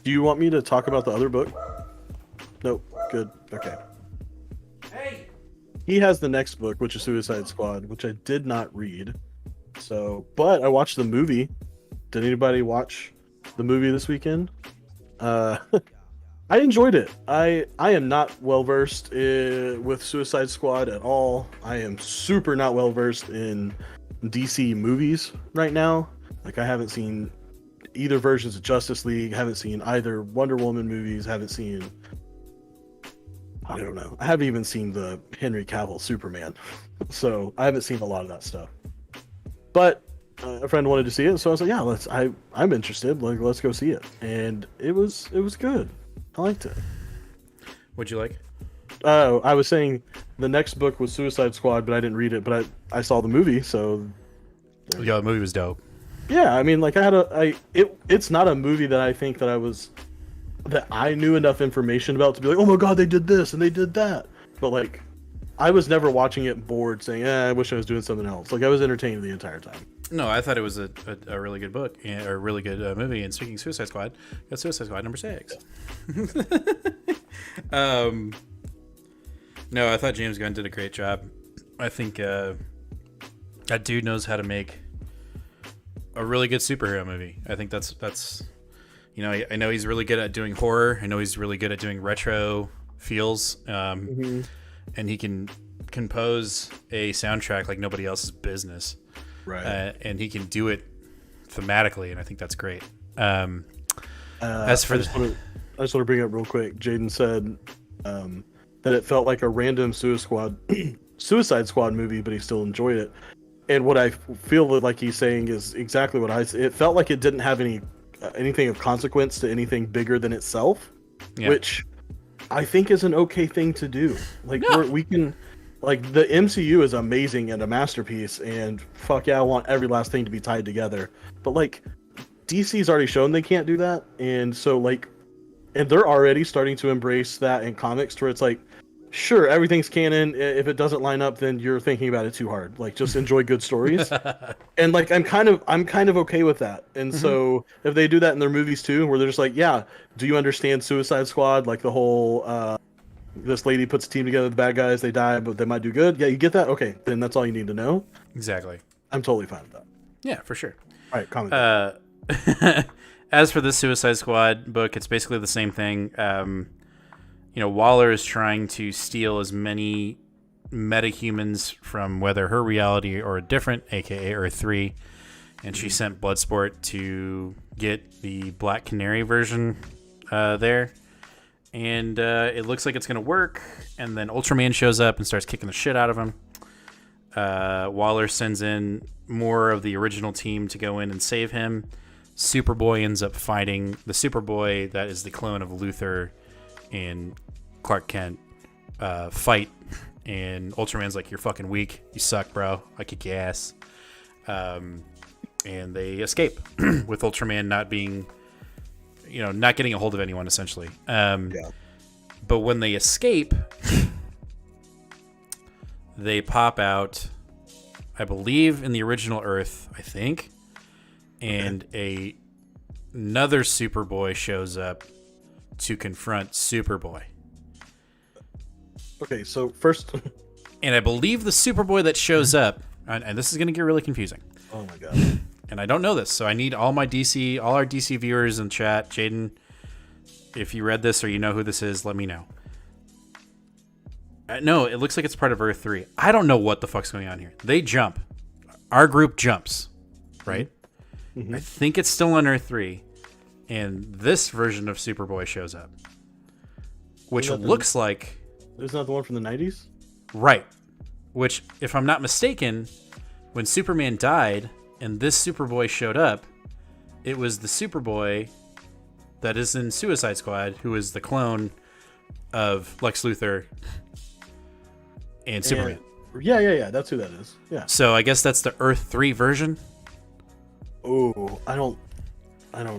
Do you want me to talk about the other book? Nope. Good. Okay. Hey. He has the next book, which is Suicide Squad, which I did not read. So, but I watched the movie. Did anybody watch the movie this weekend? I enjoyed it. I am not well versed with Suicide Squad at all. I am super not well versed in DC movies right now. Like, I haven't seen either versions of Justice League, haven't seen either Wonder Woman movies, haven't seen, I don't know, I haven't even seen the Henry Cavill Superman. So I haven't seen a lot of that stuff. But a friend wanted to see it, so I was like, yeah, I'm interested. Like, let's go see it. And it was good. I liked it. What'd you like? I was saying the next book was Suicide Squad, but I didn't read it. But I saw the movie, so Yeah, the movie was dope. yeah. I mean, like it's not a movie that I think that I knew enough information about to be like, oh my god, they did this and they did that. But like, I was never watching it bored, saying, I wish I was doing something else. Like, I was entertained the entire time. No, I thought it was a really good book or a really good movie. And speaking of Suicide Squad, got Suicide Squad number 6. No, I thought James Gunn did a great job. I think that dude knows how to make a really good superhero movie. I think that's you know, I know he's really good at doing horror. I know he's really good at doing retro feels. And he can compose a soundtrack like nobody else's business. Right. And he can do it thematically, and I think that's great. As for I just want to bring up real quick. Jaden said that it felt like a random Suicide Squad movie, but he still enjoyed it. And what I feel like he's saying is exactly what it felt like it didn't have anything of consequence to anything bigger than itself, which I think is an okay thing to do. Like we can, like, the MCU is amazing and a masterpiece, and fuck yeah, I want every last thing to be tied together. But like, DC's already shown they can't do that, and so like, and they're already starting to embrace that in comics, where it's like, sure, everything's canon. If it doesn't line up, then you're thinking about it too hard. Like, just enjoy good stories. And like, I'm kind of okay with that. And so if they do that in their movies too, where they're just like, yeah, do you understand Suicide Squad? Like the whole, this lady puts a team together, the bad guys, they die, but they might do good. Yeah, you get that? Okay, then that's all you need to know. Exactly. I'm totally fine with that. Yeah, for sure. All right, comment. As for the Suicide Squad book, it's basically the same thing. You know, Waller is trying to steal as many metahumans from whether her reality or a different, aka Earth 3, and she sent Bloodsport to get the Black Canary version there. And it looks like it's going to work, and then Ultraman shows up and starts kicking the shit out of him. Waller sends in more of the original team to go in and save him. Superboy ends up fighting the Superboy that is the clone of Luthor and Clark Kent fight, and Ultraman's like, you're fucking weak, you suck, bro, I kick your ass. And they escape with Ultraman not being, you know, not getting a hold of anyone, essentially. But when they escape, they pop out, I believe, in the original Earth, I think, and another Superboy shows up to confront Superboy. Okay, so first... And I believe the Superboy that shows up, and this is going to get really confusing. Oh my god. And I don't know this, so I need all our DC viewers in chat. Jaden, if you read this or you know who this is, let me know. No, it looks like it's part of Earth 3. I don't know what the fuck's going on here. They jump. Our group jumps, right? Mm-hmm. I think it's still on Earth 3. And this version of Superboy shows up. Which looks like... Isn't that the one from the 90s? Right. Which, if I'm not mistaken, when Superman died and this Superboy showed up, it was the Superboy that is in Suicide Squad, who is the clone of Lex Luthor and Superman. Yeah. That's who that is. Yeah. So I guess that's the Earth 3 version? Oh, I don't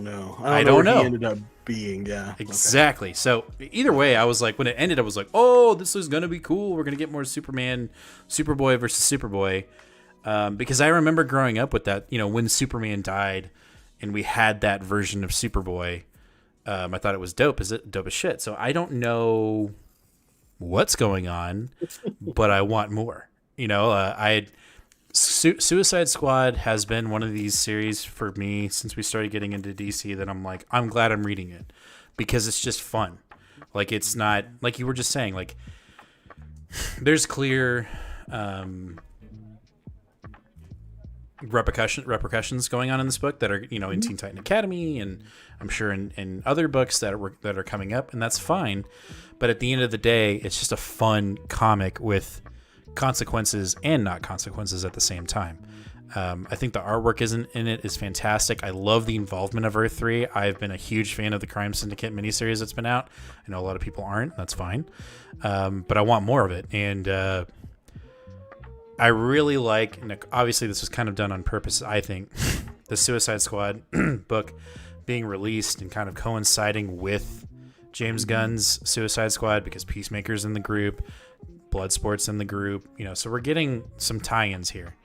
know. I don't know. He ended up being, yeah. Exactly. Okay. So either way, I was like, when it ended, I was like, oh, this is going to be cool. We're going to get more Superboy versus Superboy. Because I remember growing up with that, you know, when Superman died and we had that version of Superboy, I thought it was dope. Is it dope as shit? So I don't know what's going on, but I want more. You know, Suicide Squad has been one of these series for me since we started getting into DC that I'm like, I'm glad I'm reading it because it's just fun. Like, it's not like you were just saying, like, there's clear repercussions going on in this book that are, you know, in Teen Titan Academy, and I'm sure in other books that are coming up, and that's fine. But at the end of the day, it's just a fun comic with consequences and not consequences at the same time. I think the artwork in it is fantastic. I love the involvement of Earth 3. I've been a huge fan of the Crime Syndicate miniseries that's been out. I know a lot of people aren't. That's fine. But I want more of it. And I really like, and obviously this was kind of done on purpose, I think, the Suicide Squad book being released and kind of coinciding with James Gunn's Suicide Squad, because Peacemaker's in the group, Bloodsport's in the group, so we're getting some tie-ins here.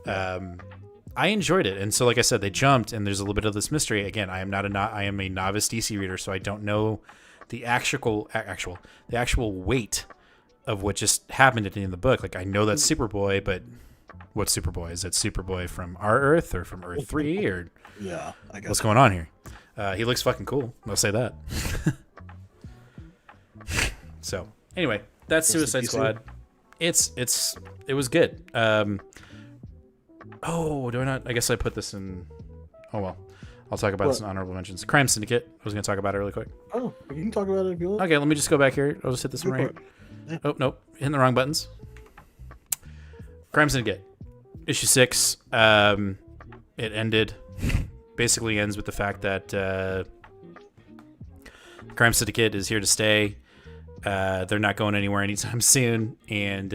I enjoyed it, and so like I said, they jumped, and there's a little bit of this mystery. Again, I am a novice DC reader, so I don't know the actual weight of what just happened at the end of the book. Like, I know that's Superboy, but what's Superboy? Is that Superboy from our Earth or from Earth 3 or yeah? I guess what's going on here? He looks fucking cool. I'll say that. So anyway, that's Suicide Squad. It was good. Oh, do I not? I guess I put this in. Oh well, I'll talk about this in honorable mentions. Crime Syndicate. I was going to talk about it really quick. Oh, you can talk about it if you want. Okay, let me just go back here. I'll just hit this one right here. Oh nope, hitting the wrong buttons. Crime Syndicate, issue 6. It ended. Basically ends with the fact that Crime Syndicate is here to stay. They're not going anywhere anytime soon, and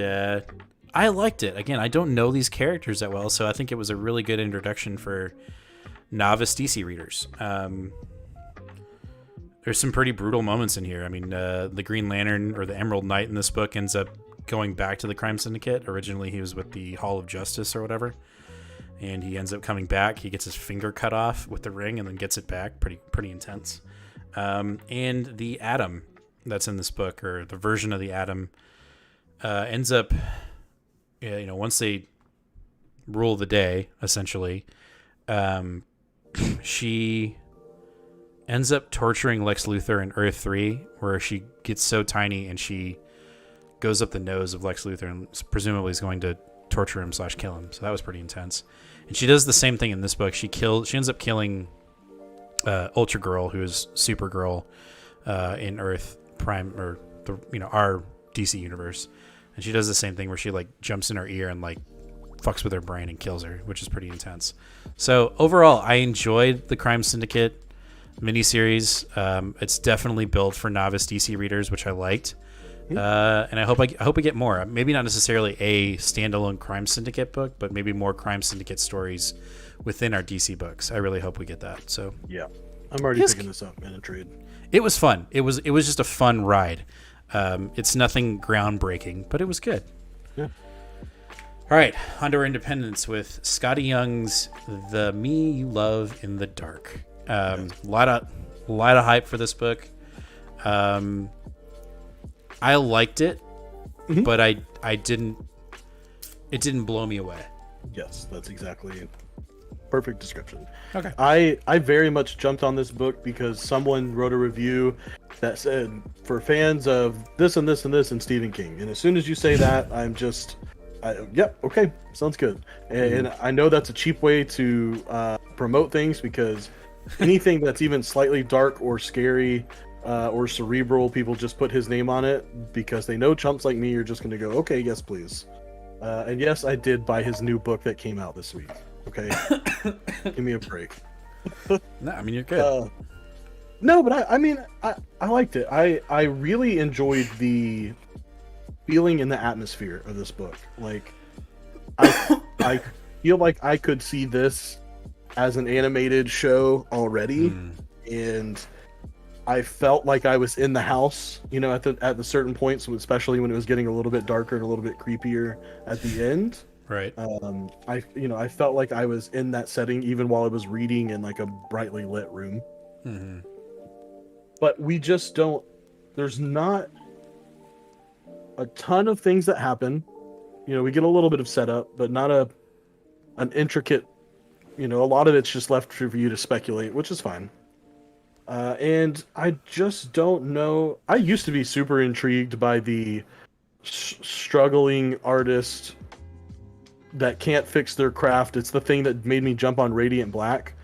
I liked it. Again, I don't know these characters that well, so I think it was a really good introduction for novice DC readers. There's some pretty brutal moments in here. I mean, the Green Lantern, or the Emerald Knight in this book, ends up going back to the Crime Syndicate. Originally, he was with the Hall of Justice or whatever, and he ends up coming back. He gets his finger cut off with the ring and then gets it back. Pretty intense. And the Atom that's in this book, or the version of the Atom, ends up, once they rule the day, essentially, she ends up torturing Lex Luthor in Earth 3, where she gets so tiny and she goes up the nose of Lex Luthor and presumably is going to torture him / kill him. So that was pretty intense. And she does the same thing in this book. She ends up killing Ultra Girl, who is Supergirl in Earth Prime, or our DC universe. And she does the same thing where she jumps in her ear and fucks with her brain and kills her, which is pretty intense. So overall, I enjoyed the Crime Syndicate miniseries. It's definitely built for novice DC readers, which I liked. And I hope we get more. Maybe not necessarily a standalone Crime Syndicate book, but maybe more Crime Syndicate stories within our DC books. I really hope we get that. So yeah, I'm already picking this up in a trade. It was fun. It was just a fun ride. It's nothing groundbreaking, but it was good. Yeah. All right, Under Independence with Scotty Young's "The Me You Love in the Dark." A lot of hype for this book. I liked it, but I didn't. It didn't blow me away. Yes, that's exactly perfect description. Okay. I very much jumped on this book because someone wrote a review that said, for fans of this and this and this and Stephen King. And as soon as you say that, I'm just, yep, okay, sounds good. And I know that's a cheap way to promote things, because anything that's even slightly dark or scary or cerebral, people just put his name on it because they know chumps like me are just going to go, okay, yes, please. And yes, I did buy his new book that came out this week. Okay, give me a break. No, I mean, you're good. No, but I mean, I liked it. I really enjoyed the feeling in the atmosphere of this book. Like, I feel like I could see this as an animated show already, and I felt like I was in the house, at the certain points, especially when it was getting a little bit darker and a little bit creepier at the end. Right. I felt like I was in that setting even while I was reading in a brightly lit room. Mm-hmm. But we just don't. There's not a ton of things that happen. We get a little bit of setup, but not an intricate. A lot of it's just left for you to speculate, which is fine. And I just don't know. I used to be super intrigued by the struggling artist that can't fix their craft. It's the thing that made me jump on Radiant Black,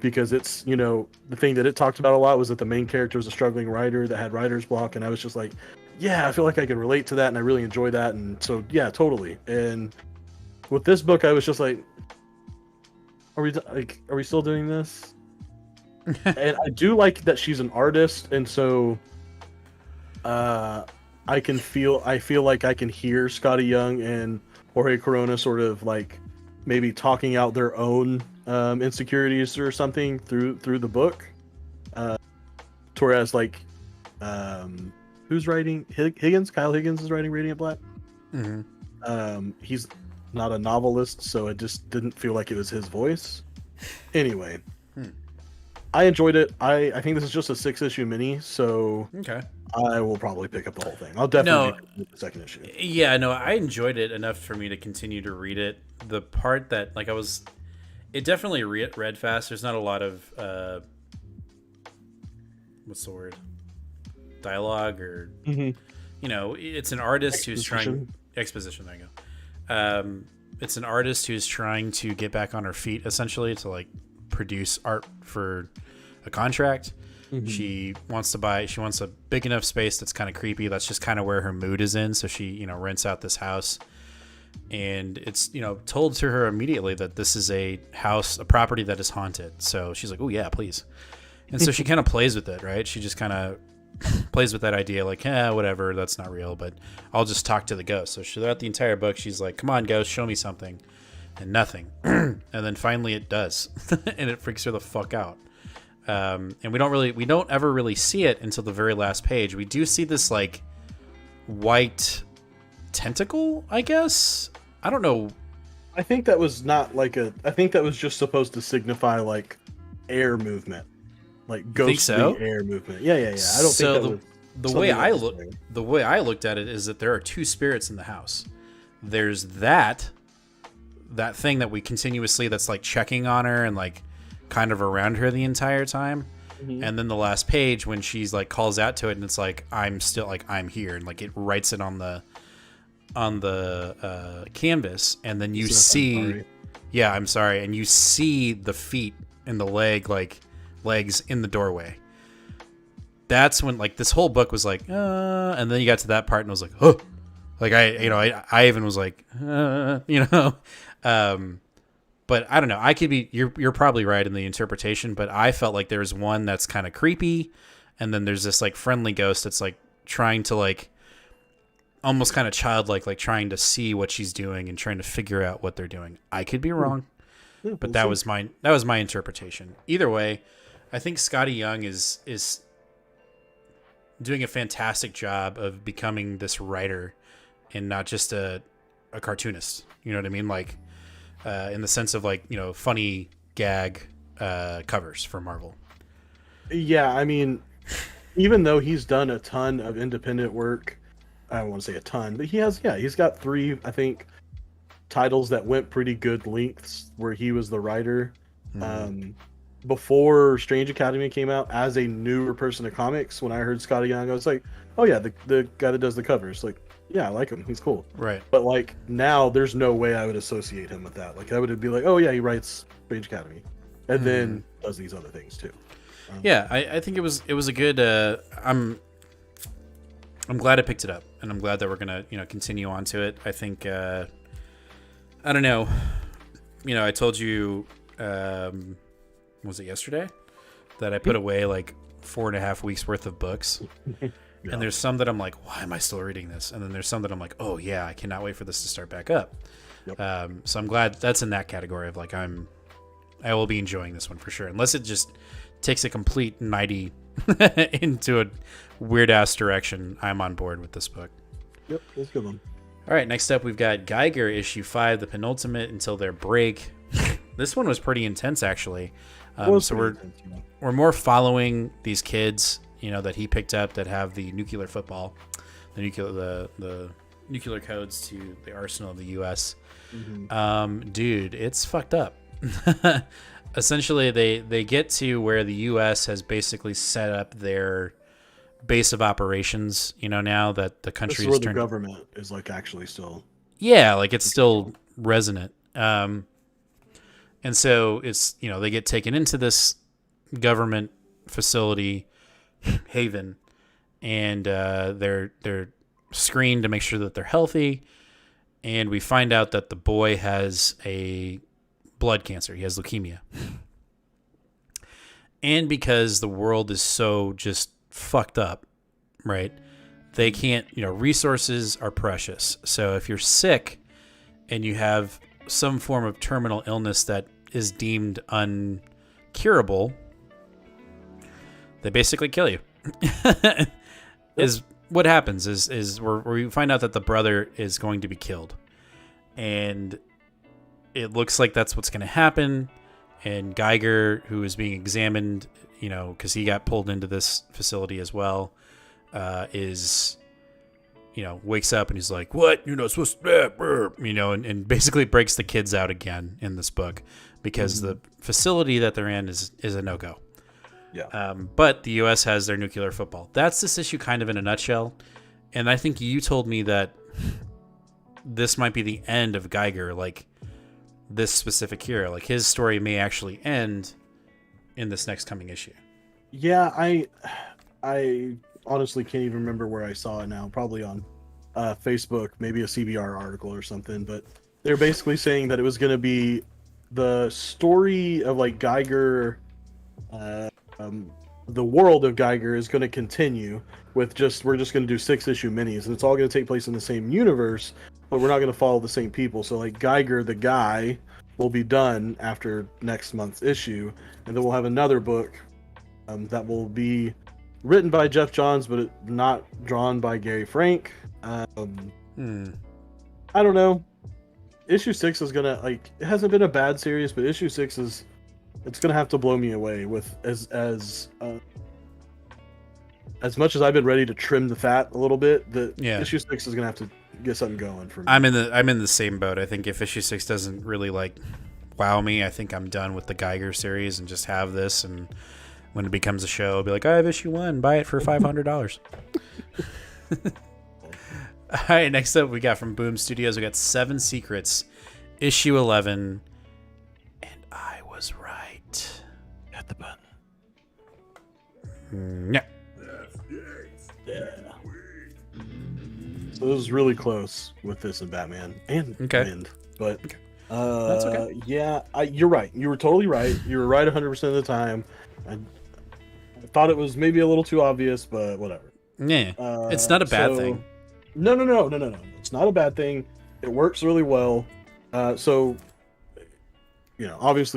because it's, the thing that it talked about a lot was that the main character was a struggling writer that had writer's block, and I was just like, yeah, I feel like I can relate to that, and I really enjoy that, and so yeah, totally. And with this book, I was just like, are we still doing this? And I do like that she's an artist, and so I feel like I can hear Scotty Young and Jorge Corona sort of like maybe talking out their own insecurities or something through the book. Whereas like who's writing Higgins? Kyle Higgins is writing Radiant Black. Mm-hmm. He's not a novelist, so it just didn't feel like it was his voice. Anyway, I enjoyed it. I think this is just a 6-issue mini, so okay. I will probably pick up the whole thing. I'll definitely pick up the second issue. Yeah, no, I enjoyed it enough for me to continue to read it. The part that like it definitely read fast. There's not a lot of what's the word? Dialogue or it's an artist who's trying exposition. There you go. It's an artist who's trying to get back on her feet, essentially, to like produce art for a contract. She wants a big enough space that's kind of creepy. That's just kind of where her mood is in. So she, rents out this house, and it's, told to her immediately that this is a property that is haunted. So she's like, oh yeah, please. And so she kind of plays with it, right? She just kind of plays with that idea, like, whatever, that's not real, but I'll just talk to the ghost. So throughout the entire book, she's like, come on, ghost, show me something. And nothing. And then finally it does. And it freaks her the fuck out. And we don't ever really see it until the very last page. We do see this like white tentacle, I guess. I don't know. I think that was not like I think that was just supposed to signify like air movement. Like ghostly air movement. Yeah. I don't think that was the way I looked at it is that there are two spirits in the house. There's that thing that we continuously that's like checking on her and like kind of around her the entire time. And then the last page when she's like calls out to it and it's like I'm still like I'm here, and like it writes it on the canvas, and then you see I'm sorry, and you see the feet and the legs in the doorway. That's when like this whole book was like and then you got to that part and I was like, oh, like I even was like but I don't know, I could be you're probably right in the interpretation, but I felt like there's one that's kind of creepy, and then there's this like friendly ghost that's like trying to like almost kind of childlike, like trying to see what she's doing and trying to figure out what they're doing. I could be wrong, but that was my interpretation. Either way, I think Scotty Young is doing a fantastic job of becoming this writer and not just a cartoonist. You know what I mean? Like in the sense of like, funny gag covers for Marvel. Yeah, I mean, even though he's done a ton of independent work, I don't want to say a ton, but he's got 3, I think, titles that went pretty good lengths where he was the writer. Before Strange Academy came out, as a newer person to comics, when I heard Scotty Young, I was like, oh yeah, the guy that does the covers. Like, yeah, I like him. He's cool. Right. But like now, there's no way I would associate him with that. Like I would be like, oh yeah, he writes Strange Academy, and then does these other things too. I think it was a good. I'm glad I picked it up, and I'm glad that we're gonna continue on to it. I think I don't know. I told you was it yesterday that I put away like 4.5 weeks worth of books. Yeah. And there's some that I'm like, why am I still reading this? And then there's some that I'm like, oh yeah, I cannot wait for this to start back up. Yep. So I'm glad that's in that category of like I will be enjoying this one for sure, unless it just takes a complete 90 into a weird ass direction. I'm on board with this book. Yep, that's a good one. All right, next up we've got Geiger issue 5, the penultimate until their break. This one was pretty intense actually. So we're more following these kids, that he picked up that have the nuclear football, the nuclear codes to the arsenal of the U.S. Dude, it's fucked up. Essentially, they get to where the U.S. has basically set up their base of operations. Now that the country is where the government is like actually still. Yeah, like it's still resonant. And so it's they get taken into this government facility haven, and they're screened to make sure that they're healthy, and we find out that the boy has a blood cancer. He has leukemia. And because the world is so just fucked up, right? They can't, resources are precious. So if you're sick and you have some form of terminal illness that is deemed uncurable, they basically kill you. Is what happens is where we find out that the brother is going to be killed. And it looks like that's what's going to happen. And Geiger, who is being examined, because he got pulled into this facility as well, wakes up and he's like, what? You're not supposed to, and basically breaks the kids out again in this book because the facility that they're in is a no-go. Yeah. But the U.S. has their nuclear football. That's this issue kind of in a nutshell. And I think you told me that this might be the end of Geiger, like this specific hero. Like his story may actually end in this next coming issue. Yeah, I honestly can't even remember where I saw it now. Probably on Facebook, maybe a CBR article or something. But they're basically saying that it was going to be the story of like Geiger. The world of Geiger is going to continue with we're just going to do 6-issue minis, and it's all going to take place in the same universe, but we're not going to follow the same people. So like Geiger, the guy, will be done after next month's issue, and then we'll have another book that will be written by Jeff Johns, but not drawn by Gary Frank. I don't know. Issue 6 is gonna it hasn't been a bad series, but issue 6 is. It's gonna have to blow me away with as much as I've been ready to trim the fat a little bit. Issue 6 is gonna have to get something going for me. I'm in the same boat. I think if issue 6 doesn't really wow me, I think I'm done with the Geiger series and just have this. And when it becomes a show, I'll be like, I have issue 1, buy it for $500. All right, next up we got from Boom Studios. We got 7 Secrets, issue 11. Was right. Hit the button. Yeah. So this is really close with this and Batman and Wind, but That's okay. Yeah, you're right. You were totally right. You were right 100% of the time. I thought it was maybe a little too obvious, but whatever. Yeah, it's not a bad thing. No. It's not a bad thing. It works really well. Obviously,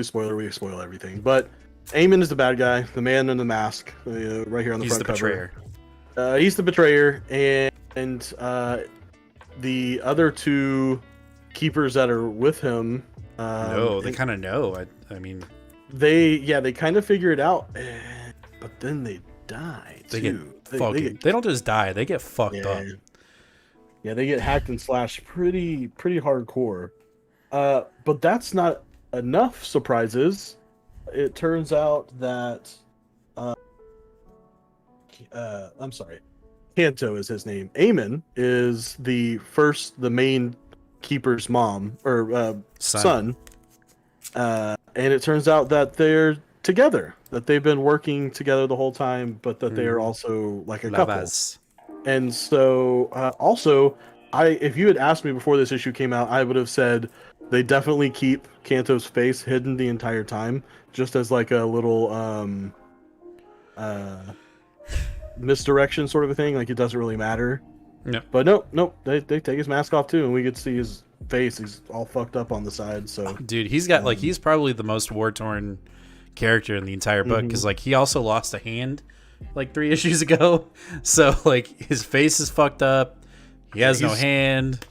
we spoil everything. But Eamon is the bad guy, the man in the mask, right here on the front cover. He's the betrayer, and the other 2 keepers that are with him. They kind of know. I mean, they kind of figure it out, but then they die too. They don't just die; they get fucked up. Yeah, they get hacked and slashed pretty hardcore. But that's not enough surprises. It turns out that I'm sorry, Kanto is his name. Eamon is the main keeper's mom or son. And it turns out that they're together, that they've been working together the whole time, but that they are also like a couple. And so also, if you had asked me before this issue came out, I would have said they definitely keep Kanto's face hidden the entire time, just as like a little misdirection sort of a thing. Like it doesn't really matter. No. But nope. They take his mask off too, and we get to see his face. He's all fucked up on the side. So, dude, he's got he's probably the most war-torn character in the entire book because he also lost a hand 3 issues ago. So his face is fucked up. He has no hand.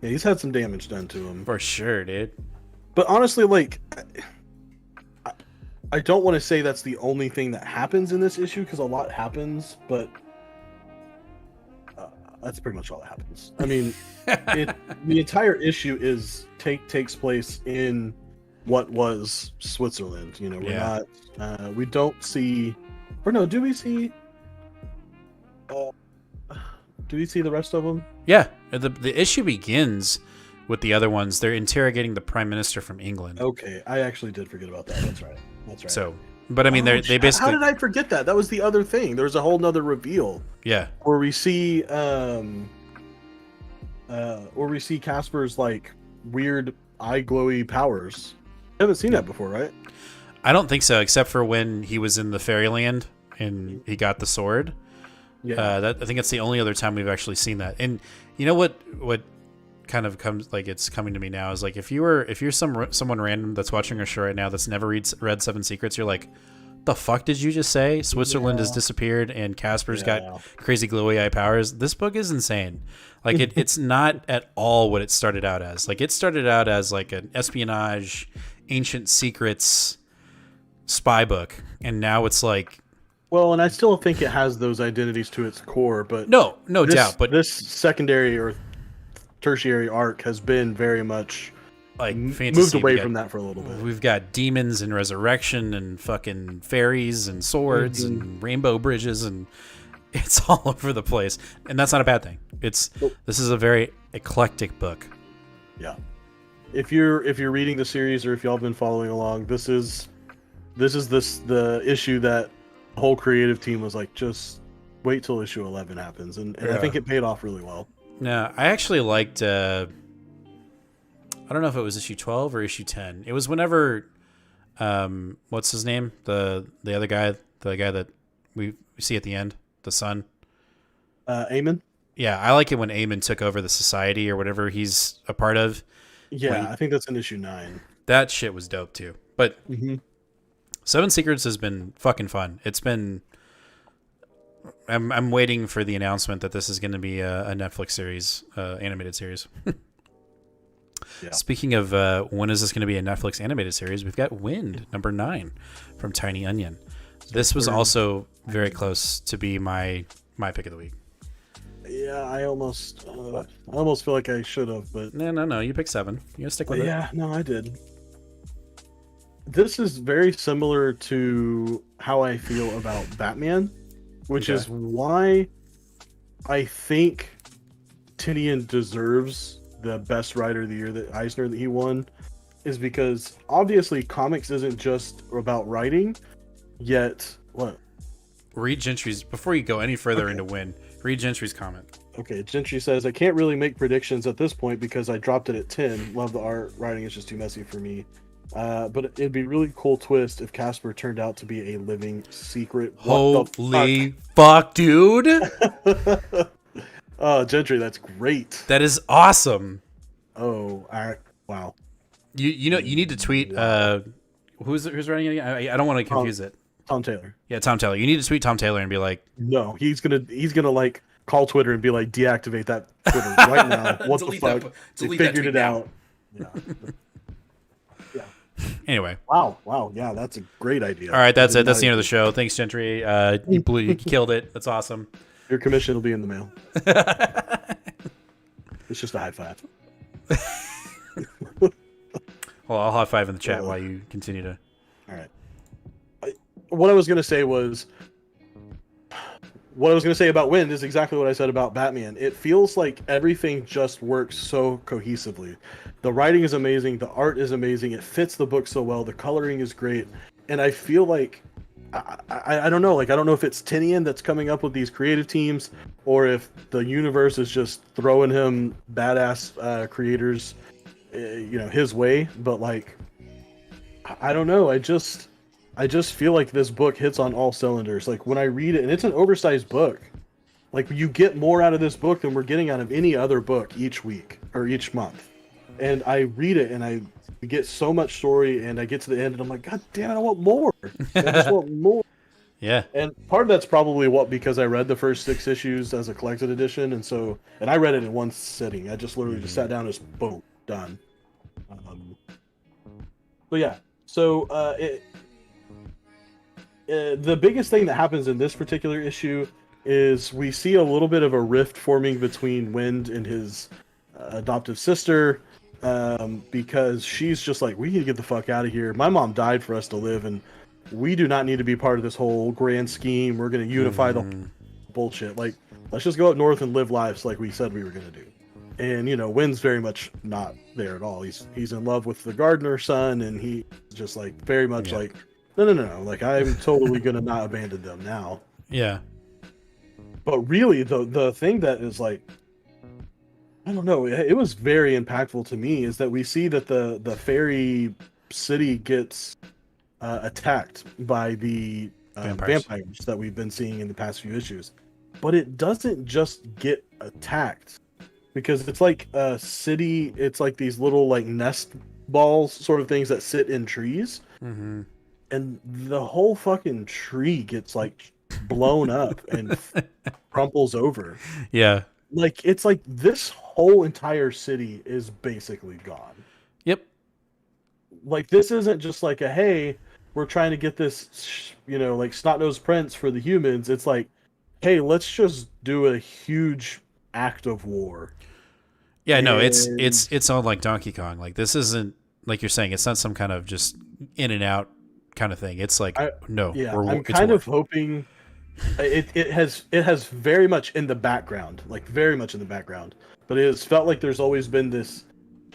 Yeah, he's had some damage done to him. For sure, dude. But honestly, I don't want to say that's the only thing that happens in this issue, because a lot happens, but that's pretty much all that happens. I mean, the entire issue takes place in what was Switzerland. We're not, we don't see, or no, do we see the rest of them? Yeah, the issue begins with the other ones. They're interrogating the Prime Minister from England. Okay, I actually did forget about that. That's right. So, but I mean, they basically. How did I forget that? That was the other thing. There's a whole nother reveal. Yeah. Where we see Casper's weird eye glowy powers. haven't seen that before, right? I don't think so, except for when he was in the fairyland and he got the sword. Yeah. I think that's the only other time we've actually seen that. And you know what kind of comes, like, it's coming to me now is like, if you're someone random that's watching our show right now that's never read Seven Secrets, you're like, the fuck did you just say? Switzerland has disappeared and Casper's got crazy glowy eye powers. This book is insane. Like, it's not at all what it started out as. Like, it started out as like an espionage, ancient secrets spy book, and now it's like, well, and I still think it has those identities to its core, but no doubt. But this secondary or tertiary arc has been very much like fantasy. Moved away from that for a little bit. We've got demons and resurrection and fucking fairies and swords and rainbow bridges, and it's all over the place. And that's not a bad thing. This is a very eclectic book. Yeah. If you're reading the series, or if y'all have been following along, this is the issue that the whole creative team was like, just wait till issue 11 happens, and I think it paid off really well. No, I actually liked. I don't know if it was issue 12 or issue 10. It was whenever, what's his name? The other guy, the guy that we see at the end, the son. Eamon? Yeah, I like it when Eamon took over the society or whatever he's a part of. Yeah, I think that's in issue 9. That shit was dope too. But Seven Secrets has been fucking fun. It's been. I'm waiting for the announcement that this is going to be a Netflix series, animated series. Yeah. Speaking of when is this going to be a Netflix animated series, we've got Wind, number 9 from Tiny Onion. This was also very close to be my pick of the week. Yeah, I almost feel like I should have, but no, you picked 7. You gotta stick with it. Yeah, no, I did. This is very similar to how I feel about Batman, which is why I think Tynion deserves the best writer of the year, that Eisner that he won, is because obviously comics isn't just about writing, yet what? Read Gentry's, before you go any further into Wind, read Gentry's comment. Okay, Gentry says, I can't really make predictions at this point because I dropped it at 10. Love the art. Writing is just too messy for me. But it'd be a really cool twist if Casper turned out to be a living secret. Holy fuck, dude! Oh, Gentry, that's great. That is awesome. Oh, wow. You know, you need to tweet. Who's writing it again? I don't want to confuse it. Tom Taylor. Yeah, Tom Taylor. You need to tweet Tom Taylor and be like, no, he's gonna like call Twitter and be like, deactivate that Twitter right now. What the fuck? They figured it out. Yeah. Anyway. Wow. Yeah, that's a great idea. All right, that's it. That's the end of the show. Thanks, Gentry. You killed it. That's awesome. Your commission will be in the mail. It's just a high five. Well, I'll high five in the chat while you continue to. All right. What I was going to say about Wind is exactly what I said about Batman. It feels like everything just works so cohesively. The writing is amazing. The art is amazing. It fits the book so well. The coloring is great. And I feel like, I don't know. Like, I don't know if it's Tynion that's coming up with these creative teams, or if the universe is just throwing him badass creators, his way. But like, I don't know. I just feel like this book hits on all cylinders. Like, when I read it, and it's an oversized book, like, you get more out of this book than we're getting out of any other book each week or each month. And I read it and I get so much story, and I get to the end and I'm like, God damn it, I want more. I just want more. Yeah. And part of that's probably because I read the first 6 issues as a collected edition, and I read it in one sitting. I just literally just sat down and just boom, done. But yeah, so the biggest thing that happens in this particular issue is we see a little bit of a rift forming between Wind and his adoptive sister, because she's just like, we need to get the fuck out of here. My mom died for us to live, and we do not need to be part of this whole grand scheme. We're going to unify the bullshit. Like, let's just go up north and live lives like we said we were going to do. And, Wind's very much not there at all. He's in love with the gardener's son, and he just like very much like, no. Like, I'm totally going to not abandon them now. Yeah. But really, the thing that is like, I don't know, it was very impactful to me, is that we see that the fairy city gets attacked by the vampires that we've been seeing in the past few issues. But it doesn't just get attacked, because it's like a city. It's like these little like nest balls sort of things that sit in trees, and the whole fucking tree gets like blown up and crumples over. Yeah. Like, it's like this whole entire city is basically gone. Yep. Like, this isn't just like a, hey, we're trying to get this, like snot-nosed prince for the humans. It's like, hey, let's just do a huge act of war. Yeah, no, it's on like Donkey Kong. Like, this isn't, like you're saying, it's not some kind of just in and out kind of thing. It's like, I'm kind of hoping it has very much in the background, but it has felt like there's always been this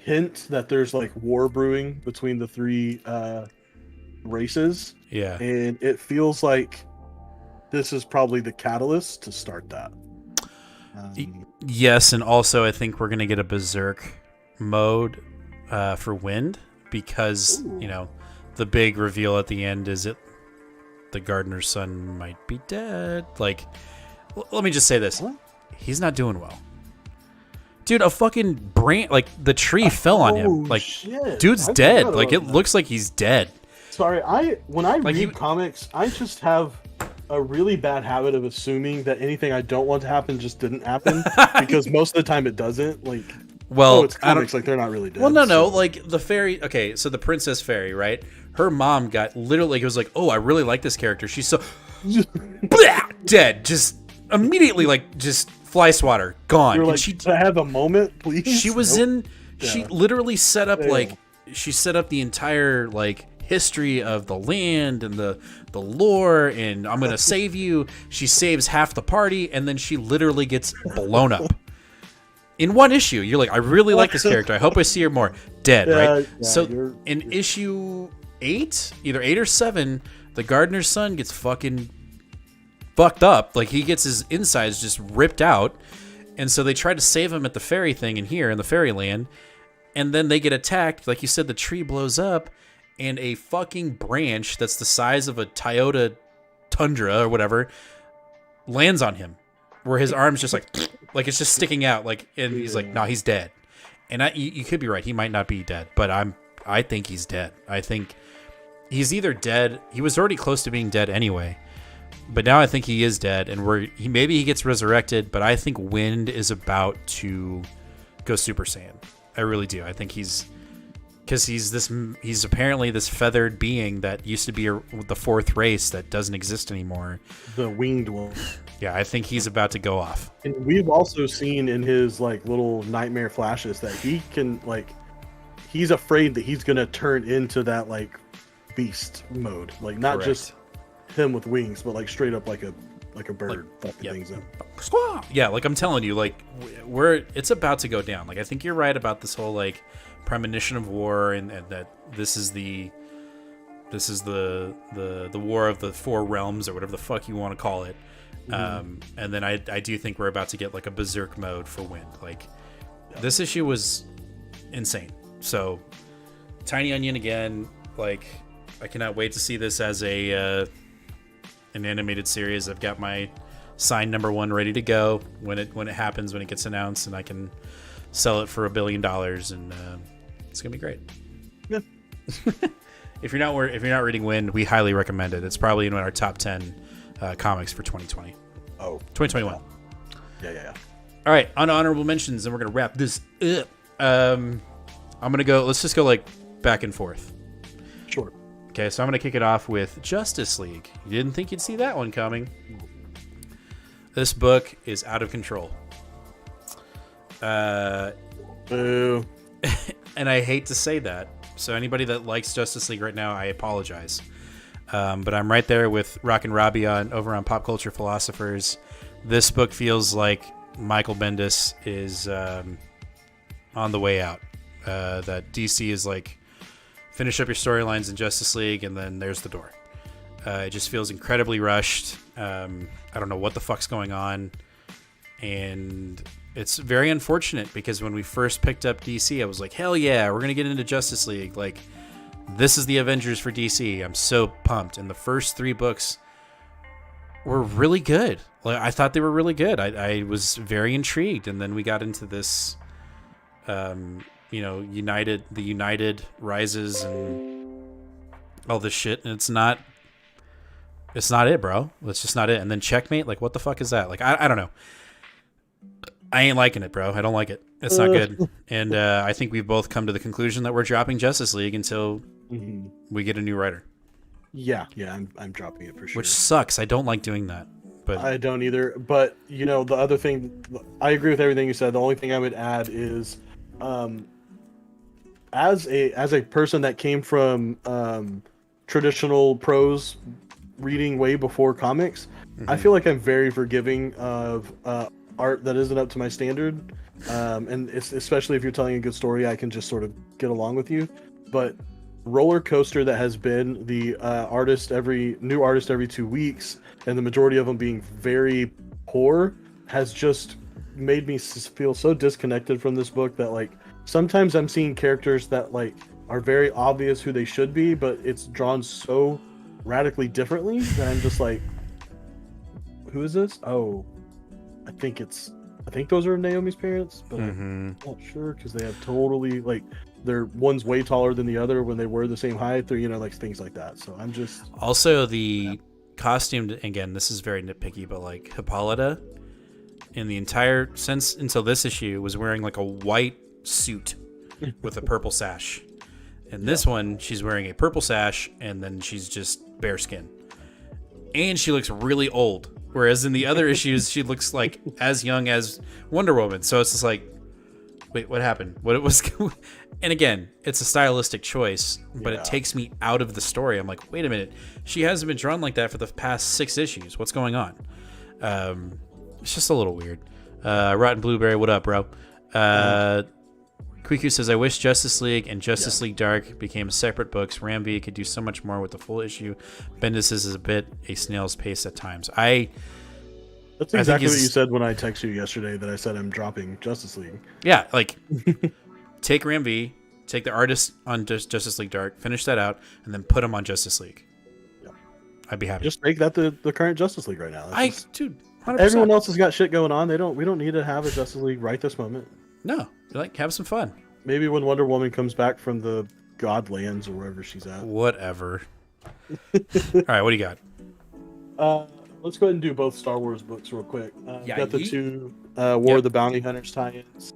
hint that there's like war brewing between the three races. Yeah. And it feels like this is probably the catalyst to start that. Yes, and also I think we're going to get a Berserk mode for Wind, because, the big reveal at the end is the gardener's son might be dead. Like, let me just say this. What? He's not doing well. Dude, a fucking branch, like, the tree fell on him. Like, shit. Dude's dead. Like, it looks like he's dead. Sorry, when I read comics, I just have a really bad habit of assuming that anything I don't want to happen just didn't happen, because most of the time it doesn't. Like, it's comics, like, they're not really dead. Well, no, like, the fairy, okay, so the princess fairy, right? Her mom got literally, it was like, oh, I really like this character. She's so dead. Just immediately, like, just fly swatter, gone. You're and like, she, can I have a moment, please? She was she literally set up, she set up the entire, like, history of the land and the lore, and I'm gonna save you. She saves half the party, and then she literally gets blown up in one issue. You're like, I really like this character. I hope I see her more. Dead, right? Yeah, so in issue 8, either 8 or 7, the gardener's son gets fucking fucked up. Like, he gets his insides just ripped out, and so they try to save him at the fairy thing in here in the fairyland, and then they get attacked. Like you said, the tree blows up, and a fucking branch that's the size of a Toyota Tundra or whatever lands on him, where his arm's just like it's just sticking out, like, and he's like, no, he's dead. And you could be right, he might not be dead, but I think he's dead. I think he's either dead. He was already close to being dead anyway, but now I think he is dead, and maybe he gets resurrected. But I think Wind is about to go Super Saiyan. I really do. I think he's apparently this feathered being that used to be the fourth race that doesn't exist anymore. The winged one. Yeah, I think he's about to go off. And we've also seen in his like little nightmare flashes that he can, like, he's afraid that he's gonna turn into that like beast mode, like not Correct. just him with wings, but like straight up like a bird, fucking things up. Yeah, like I'm telling you, like it's about to go down. Like, I think you're right about this whole like premonition of war, and that this is the war of the four realms, or whatever the fuck you want to call it. And then I do think we're about to get like a berserk mode for Wind. Like, this issue was insane. So Tiny Onion again, like, I cannot wait to see this as an animated series. I've got my signed number 1 ready to go when it happens, when it gets announced, and I can sell it for $1 billion, and it's gonna be great. Yeah. If you're not reading Wind, we highly recommend it. It's probably in our top 10 comics for 2020. Oh, 2021. Yeah. All right, on honorable mentions, and we're gonna wrap this up. I'm gonna go. Let's just go like back and forth. Sure. Okay, so I'm gonna kick it off with Justice League. You didn't think you'd see that one coming. This book is out of control. Boo. And I hate to say that. So anybody that likes Justice League right now, I apologize. But I'm right there with Rock and Robbie over on Pop Culture Philosophers. This book feels like Michael Bendis is on the way out. That DC is like, finish up your storylines in Justice League, and then there's the door. It just feels incredibly rushed. I don't know what the fuck's going on. And it's very unfortunate, because when we first picked up DC, I was like, hell yeah, we're going to get into Justice League. Like, this is the Avengers for DC. I'm so pumped. And the first 3 books were really good. Like, I thought they were really good. I was very intrigued. And then we got into this, United rises and all this shit. And it's not it, bro. It's just not it. And then Checkmate, like, what the fuck is that? Like, I don't know. I ain't liking it, bro. I don't like it. It's not good. And I think we've both come to the conclusion that we're dropping Justice League until we get a new writer. Yeah, I'm dropping it for sure. Which sucks. I don't like doing that. But I don't either. But, the other thing, I agree with everything you said. The only thing I would add is, as a person that came from traditional prose reading way before comics, I feel like I'm very forgiving of art that isn't up to my standard. And it's, especially if you're telling a good story, I can just sort of get along with you. But roller coaster that has been the new artist every 2 weeks, and the majority of them being very poor, has just made me feel so disconnected from this book that, like, sometimes I'm seeing characters that, like, are very obvious who they should be, but it's drawn so radically differently that I'm just like, who is this? Oh, I think those are Naomi's parents, but I'm not sure because they have totally, like, one's way taller than the other when they were the same height, or like things like that. So I'm just also the costume. Again, this is very nitpicky, but like Hippolyta, in the entire sense until this issue, was wearing like a white suit with a purple sash. In this one, she's wearing a purple sash and then she's just bare skin, and she looks really old. Whereas in the other issues, she looks like as young as Wonder Woman. So it's just like, wait, what happened? What was? And again, it's a stylistic choice, but it takes me out of the story. I'm like, wait a minute, she hasn't been drawn like that for the past 6 issues. What's going on? It's just a little weird. Rotten Blueberry, what up, bro? Quiku says, I wish Justice League and Justice League Dark became separate books. Ramby could do so much more with the full issue. Bendis is a bit a snail's pace at times. That's exactly what you said when I texted you yesterday that I said I'm dropping Justice League. Yeah, like, take Ramby, take the artist on Justice League Dark, finish that out, and then put him on Justice League. Yeah. I'd be happy. Just make that the current Justice League right now. Dude, 100%. Everyone else has got shit going on. We don't need to have a Justice League right this moment. No, like, have some fun. Maybe when Wonder Woman comes back from the Godlands or wherever she's at. Whatever. All right, what do you got? Let's go ahead and do both Star Wars books real quick. Got the 2 War of the Bounty Hunters tie-ins,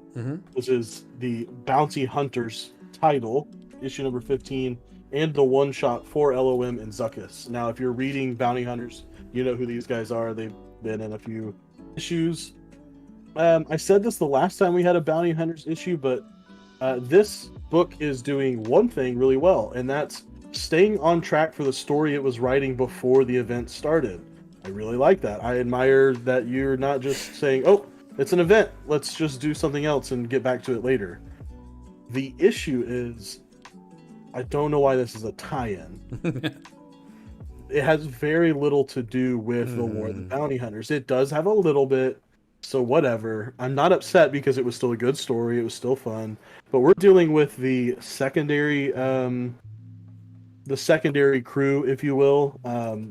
which is the Bounty Hunters title, issue number 15, and the one-shot for LOM and Zuckuss. Now, if you're reading Bounty Hunters, you know who these guys are. They've been in a few issues. I said this the last time we had a Bounty Hunters issue, but this book is doing one thing really well, and that's staying on track for the story it was writing before the event started. I really like that. I admire that you're not just saying, oh, it's an event, let's just do something else and get back to it later. The issue is, I don't know why this is a tie-in. It has very little to do with the War of the Bounty Hunters. It does have a little bit, so whatever. I'm not upset because it was still a good story. It was still fun. But we're dealing with the secondary crew, if you will.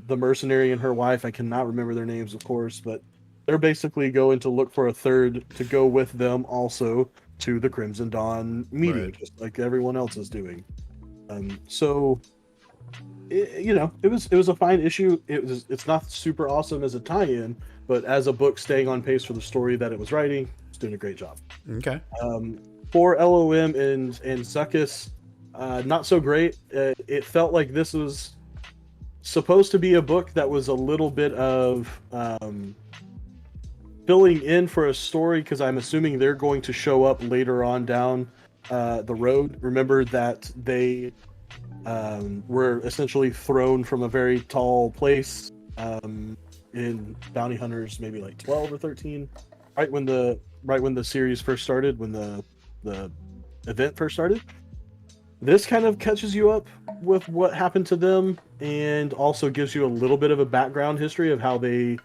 The mercenary and her wife. I cannot remember their names, of course, but they're basically going to look for a third to go with them also to the Crimson Dawn meeting, just like everyone else is doing. So, it was a fine issue. It's not super awesome as a tie-in, but as a book staying on pace for the story that it was writing, it's doing a great job. Okay. For LOM and Zuckuss, not so great. It felt like this was supposed to be a book that was a little bit of filling in for a story, because I'm assuming they're going to show up later on down the road. Remember that they were essentially thrown from a very tall place in Bounty Hunters, maybe like 12 or 13, right when the series first started, when the event first started. This kind of catches you up with what happened to them, and also gives you a little bit of a background history of how they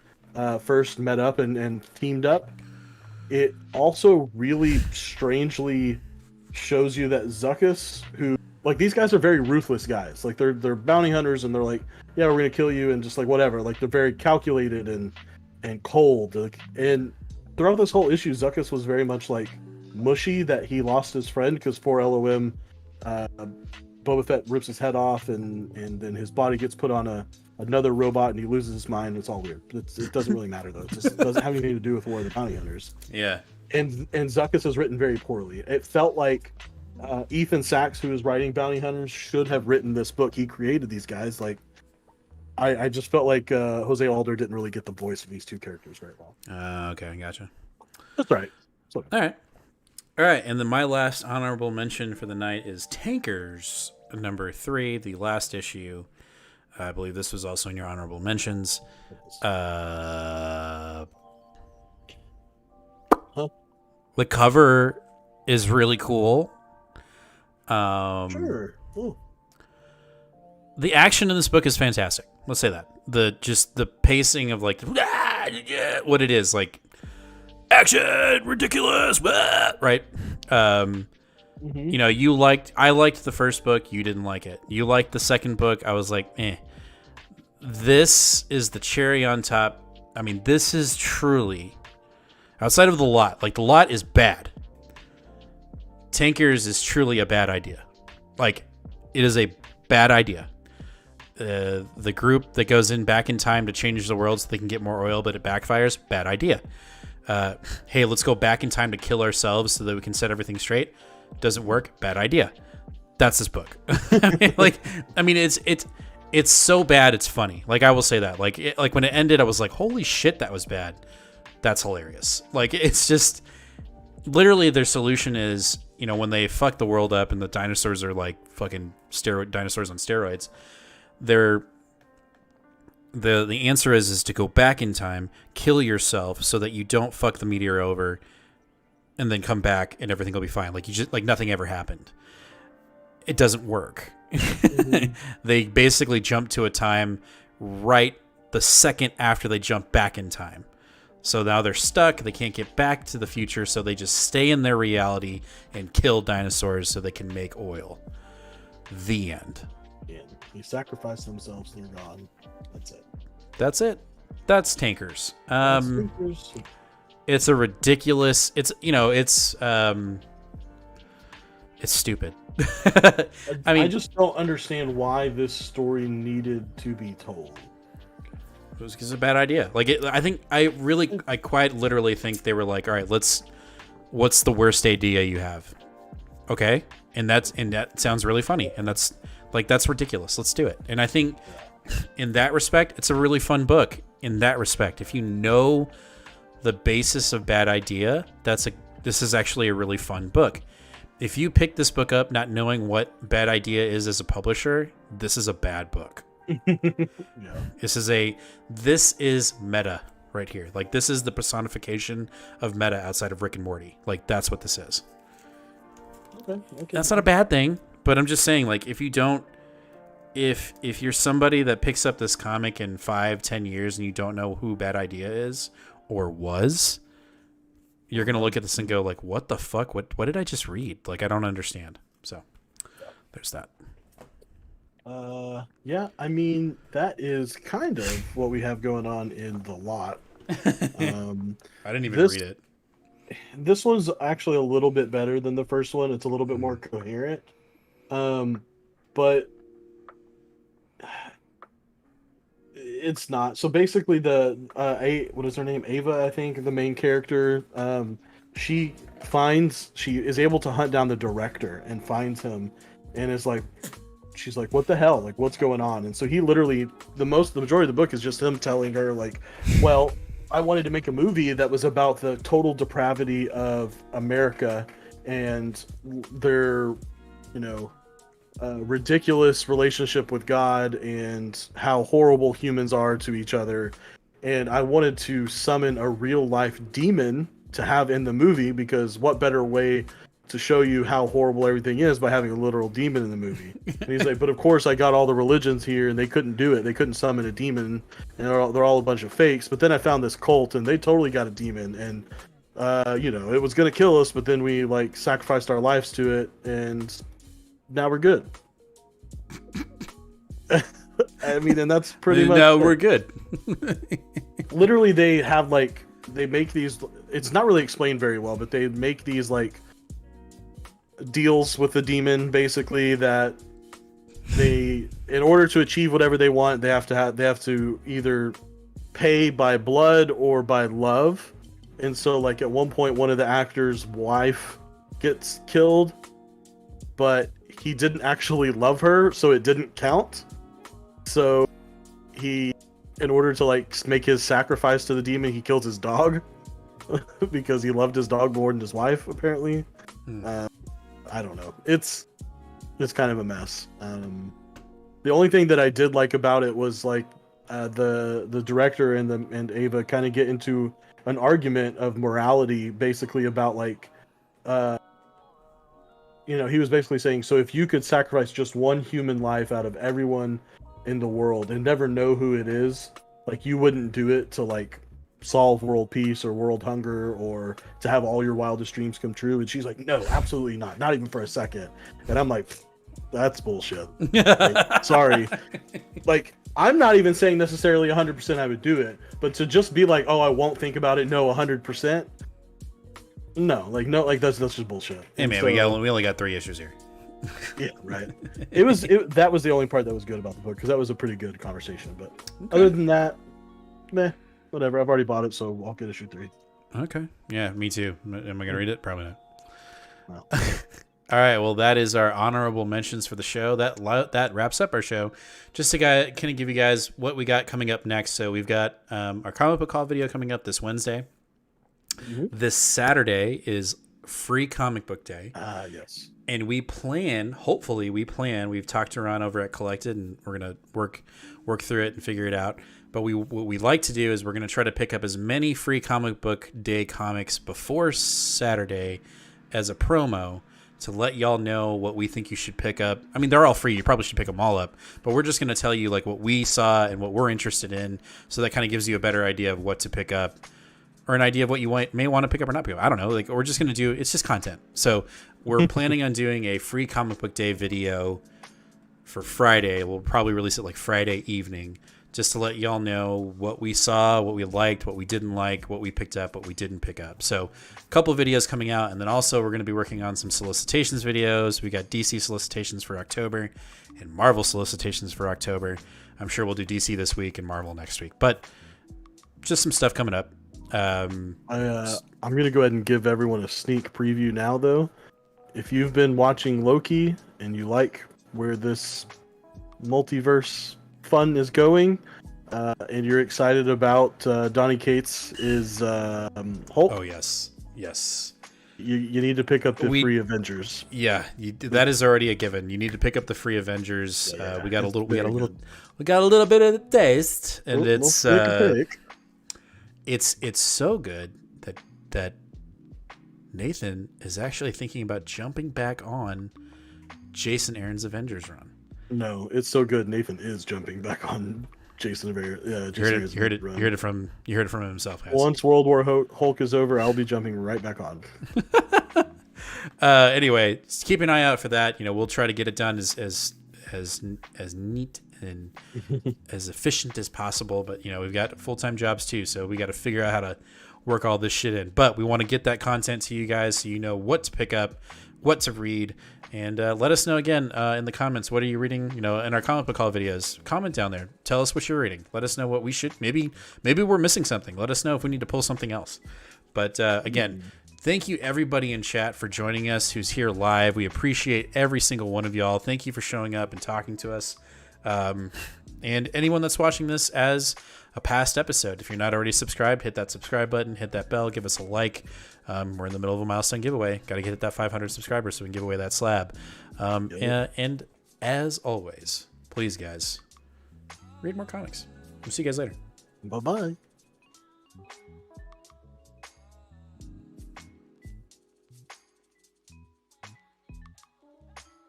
first met up and teamed up. It also really strangely shows you that Zuckuss, who like these guys are very ruthless guys. Like they're bounty hunters, and they're like, yeah, we're gonna kill you, and just like whatever. Like they're very calculated and cold. Like, and throughout this whole issue, Zuckuss was very much like mushy that he lost his friend because for LOM, Boba Fett rips his head off, and then his body gets put on another robot, and he loses his mind. It's all weird. It doesn't really matter though. It doesn't have anything to do with War of the Bounty Hunters. Yeah. And Zuckuss is written very poorly. It felt like Ethan Sachs, who is writing Bounty Hunters, should have written this book. He created these guys. Like, I just felt like Jose Alder didn't really get the voice of these two characters very well. Okay, gotcha. That's right. All right. And then my last honorable mention for the night is Tankers number 3, the last issue. I believe this was also in your honorable mentions. The cover is really cool. Sure. Ooh. The action in this book is fantastic. Let's say that. The pacing of like what it is, like action, ridiculous, right? You know, I liked the first book, you didn't like it. You liked the second book, I was like, eh. This is the cherry on top. I mean, this is truly, outside of the lot, like the lot is bad. Tankers is truly a bad idea. Like, it is a bad idea. The group that goes back in time to change the world so they can get more oil, but it backfires, bad idea. Hey, let's go back in time to kill ourselves so that we can set everything straight. Doesn't work, bad idea. That's this book. It's so bad it's funny. Like, I will say that. Like when it ended, I was like, holy shit, that was bad. That's hilarious. Like, it's just literally their solution is, you know, when they fuck the world up and the dinosaurs are like fucking dinosaurs on steroids, the answer is to go back in time, kill yourself so that you don't fuck the meteor over, and then come back and everything will be fine. Like, you just, like nothing ever happened. It doesn't work. They basically jump to a time right the second after they jump back in time. So now they're stuck. They can't get back to the future, so they just stay in their reality and kill dinosaurs so they can make oil. The end. Yeah, they sacrifice themselves, they're gone. That's it. That's Tankers. Tankers. It's a ridiculous. It's stupid. I just don't understand why this story needed to be told. It was because it's a bad idea. Like, I quite literally think they were like, all right, what's the worst idea you have? Okay. And that sounds really funny. And that's ridiculous. Let's do it. And I think in that respect, it's a really fun book in that respect. If you know the basis of bad idea, this is actually a really fun book. If you pick this book up not knowing what bad idea is as a publisher, this is a bad book. Yeah. This is meta right here. Like, this is the personification of meta outside of Rick and Morty. Like, that's what this is. Okay. That's not a bad thing, but I'm just saying, like, if you're somebody that picks up this comic in 5-10 years and you don't know who Bad Idea is or was, you're gonna look at this and go like, what the fuck? What did I just read? Like, I don't understand. So there's that. Yeah, I mean, that is kind of what we have going on in the lot. I didn't even read it. This one's actually a little bit better than the first one. It's a little bit more coherent. But it's not. So basically what is her name? Ava, I think, the main character. She is able to hunt down the director and finds him, and is like, she's like, what the hell? Like, what's going on? And so he literally, the majority of the book is just him telling her like, well, I wanted to make a movie that was about the total depravity of America and their, ridiculous relationship with God and how horrible humans are to each other. And I wanted to summon a real life demon to have in the movie, because what better way to show you how horrible everything is by having a literal demon in the movie. And he's like, but of course I got all the religions here and they couldn't do it. They couldn't summon a demon, and they're all a bunch of fakes. But then I found this cult and they totally got a demon, and it was going to kill us, but then we like sacrificed our lives to it. And now we're good. I mean, and that's pretty much. Now we're good. Literally, they have like they make these. It's not really explained very well, but they make these like deals with the demon, basically that they, in order to achieve whatever they want, they have to either pay by blood or by love. And so, like at one point, one of the actors' wife gets killed, but he didn't actually love her, so it didn't count. So he, in order to like make his sacrifice to the demon, he kills his dog because he loved his dog more than his wife, apparently. I don't know. It's kind of a mess. The only thing that I did like about it was like the director and Ava kind of get into an argument of morality, basically about like he was basically saying, so if you could sacrifice just one human life out of everyone in the world and never know who it is, like you wouldn't do it to like solve world peace or world hunger or to have all your wildest dreams come true. And she's like, no, absolutely not even for a second. And I'm like, that's bullshit. Like, sorry. Like, I'm not even saying necessarily 100% I would do it, but to just be like, oh, I won't think about it, no, 100%, no, that's just bullshit. Hey man, we only got 3 issues here. Yeah, right. That was the only part that was good about the book, because that was a pretty good conversation. But other than that, meh, whatever. I've already bought it, so I'll get issue 3. Okay. Yeah, me too. Am I going to read it? Probably not. No. All right. Well, that is our honorable mentions for the show. That wraps up our show. Just to kind of give you guys what we got coming up next. So we've got our comic book haul video coming up this Wednesday. Mm-hmm. This Saturday is Free Comic Book Day. Yes. And we've talked to Ron over at Collected, and we're going to work through it and figure it out. But what we like to do is we're going to try to pick up as many Free Comic Book Day comics before Saturday as a promo to let y'all know what we think you should pick up. I mean, they're all free. You probably should pick them all up. But we're just going to tell you like what we saw and what we're interested in, so that kind of gives you a better idea of what to pick up, or an idea of what you may want to pick up or not pick up. I don't know. Like, we're just going to do, it's just content. So we're planning on doing a Free Comic Book Day video for Friday. We'll probably release it like Friday evening, just to let y'all know what we saw, what we liked, what we didn't like, what we picked up, what we didn't pick up. So a couple of videos coming out, and then also we're going to be working on some solicitations videos. We got DC solicitations for October and Marvel solicitations for October. I'm sure we'll do DC this week and Marvel next week, but just some stuff coming up. I'm going to go ahead and give everyone a sneak preview now, though. If you've been watching Loki and you like where this multiverse fun is going, and you're excited about Donny Cates' Hulk. Oh yes. You need to pick up the free Avengers. Yeah, that is already a given. You need to pick up the free Avengers. Yeah. We got a little bit of the taste, and it's so good that Nathan is actually thinking about jumping back on Jason Aaron's Avengers run. No, it's so good. Nathan is jumping back on Jason Aaron's run. You heard it from him himself, guys. Once World War Hulk is over, I'll be jumping right back on. Anyway, just keep an eye out for that. We'll try to get it done as neat and as efficient as possible. But we've got full-time jobs too, so we got to figure out how to work all this shit in. But we want to get that content to you guys, so you know what to pick up, what to read. And let us know again in the comments. What are you reading? In our comic book haul videos, comment down there. Tell us what you're reading. Let us know what we should. Maybe we're missing something. Let us know if we need to pull something else. But again, thank you everybody in chat for joining us. Who's here live? We appreciate every single one of y'all. Thank you for showing up and talking to us. And anyone that's watching this as a past episode, if you're not already subscribed, hit that subscribe button. Hit that bell. Give us a like. We're in the middle of a milestone giveaway. Got to get that 500 subscribers so we can give away that slab. And as always, please, guys, read more comics. We'll see you guys later. Bye-bye.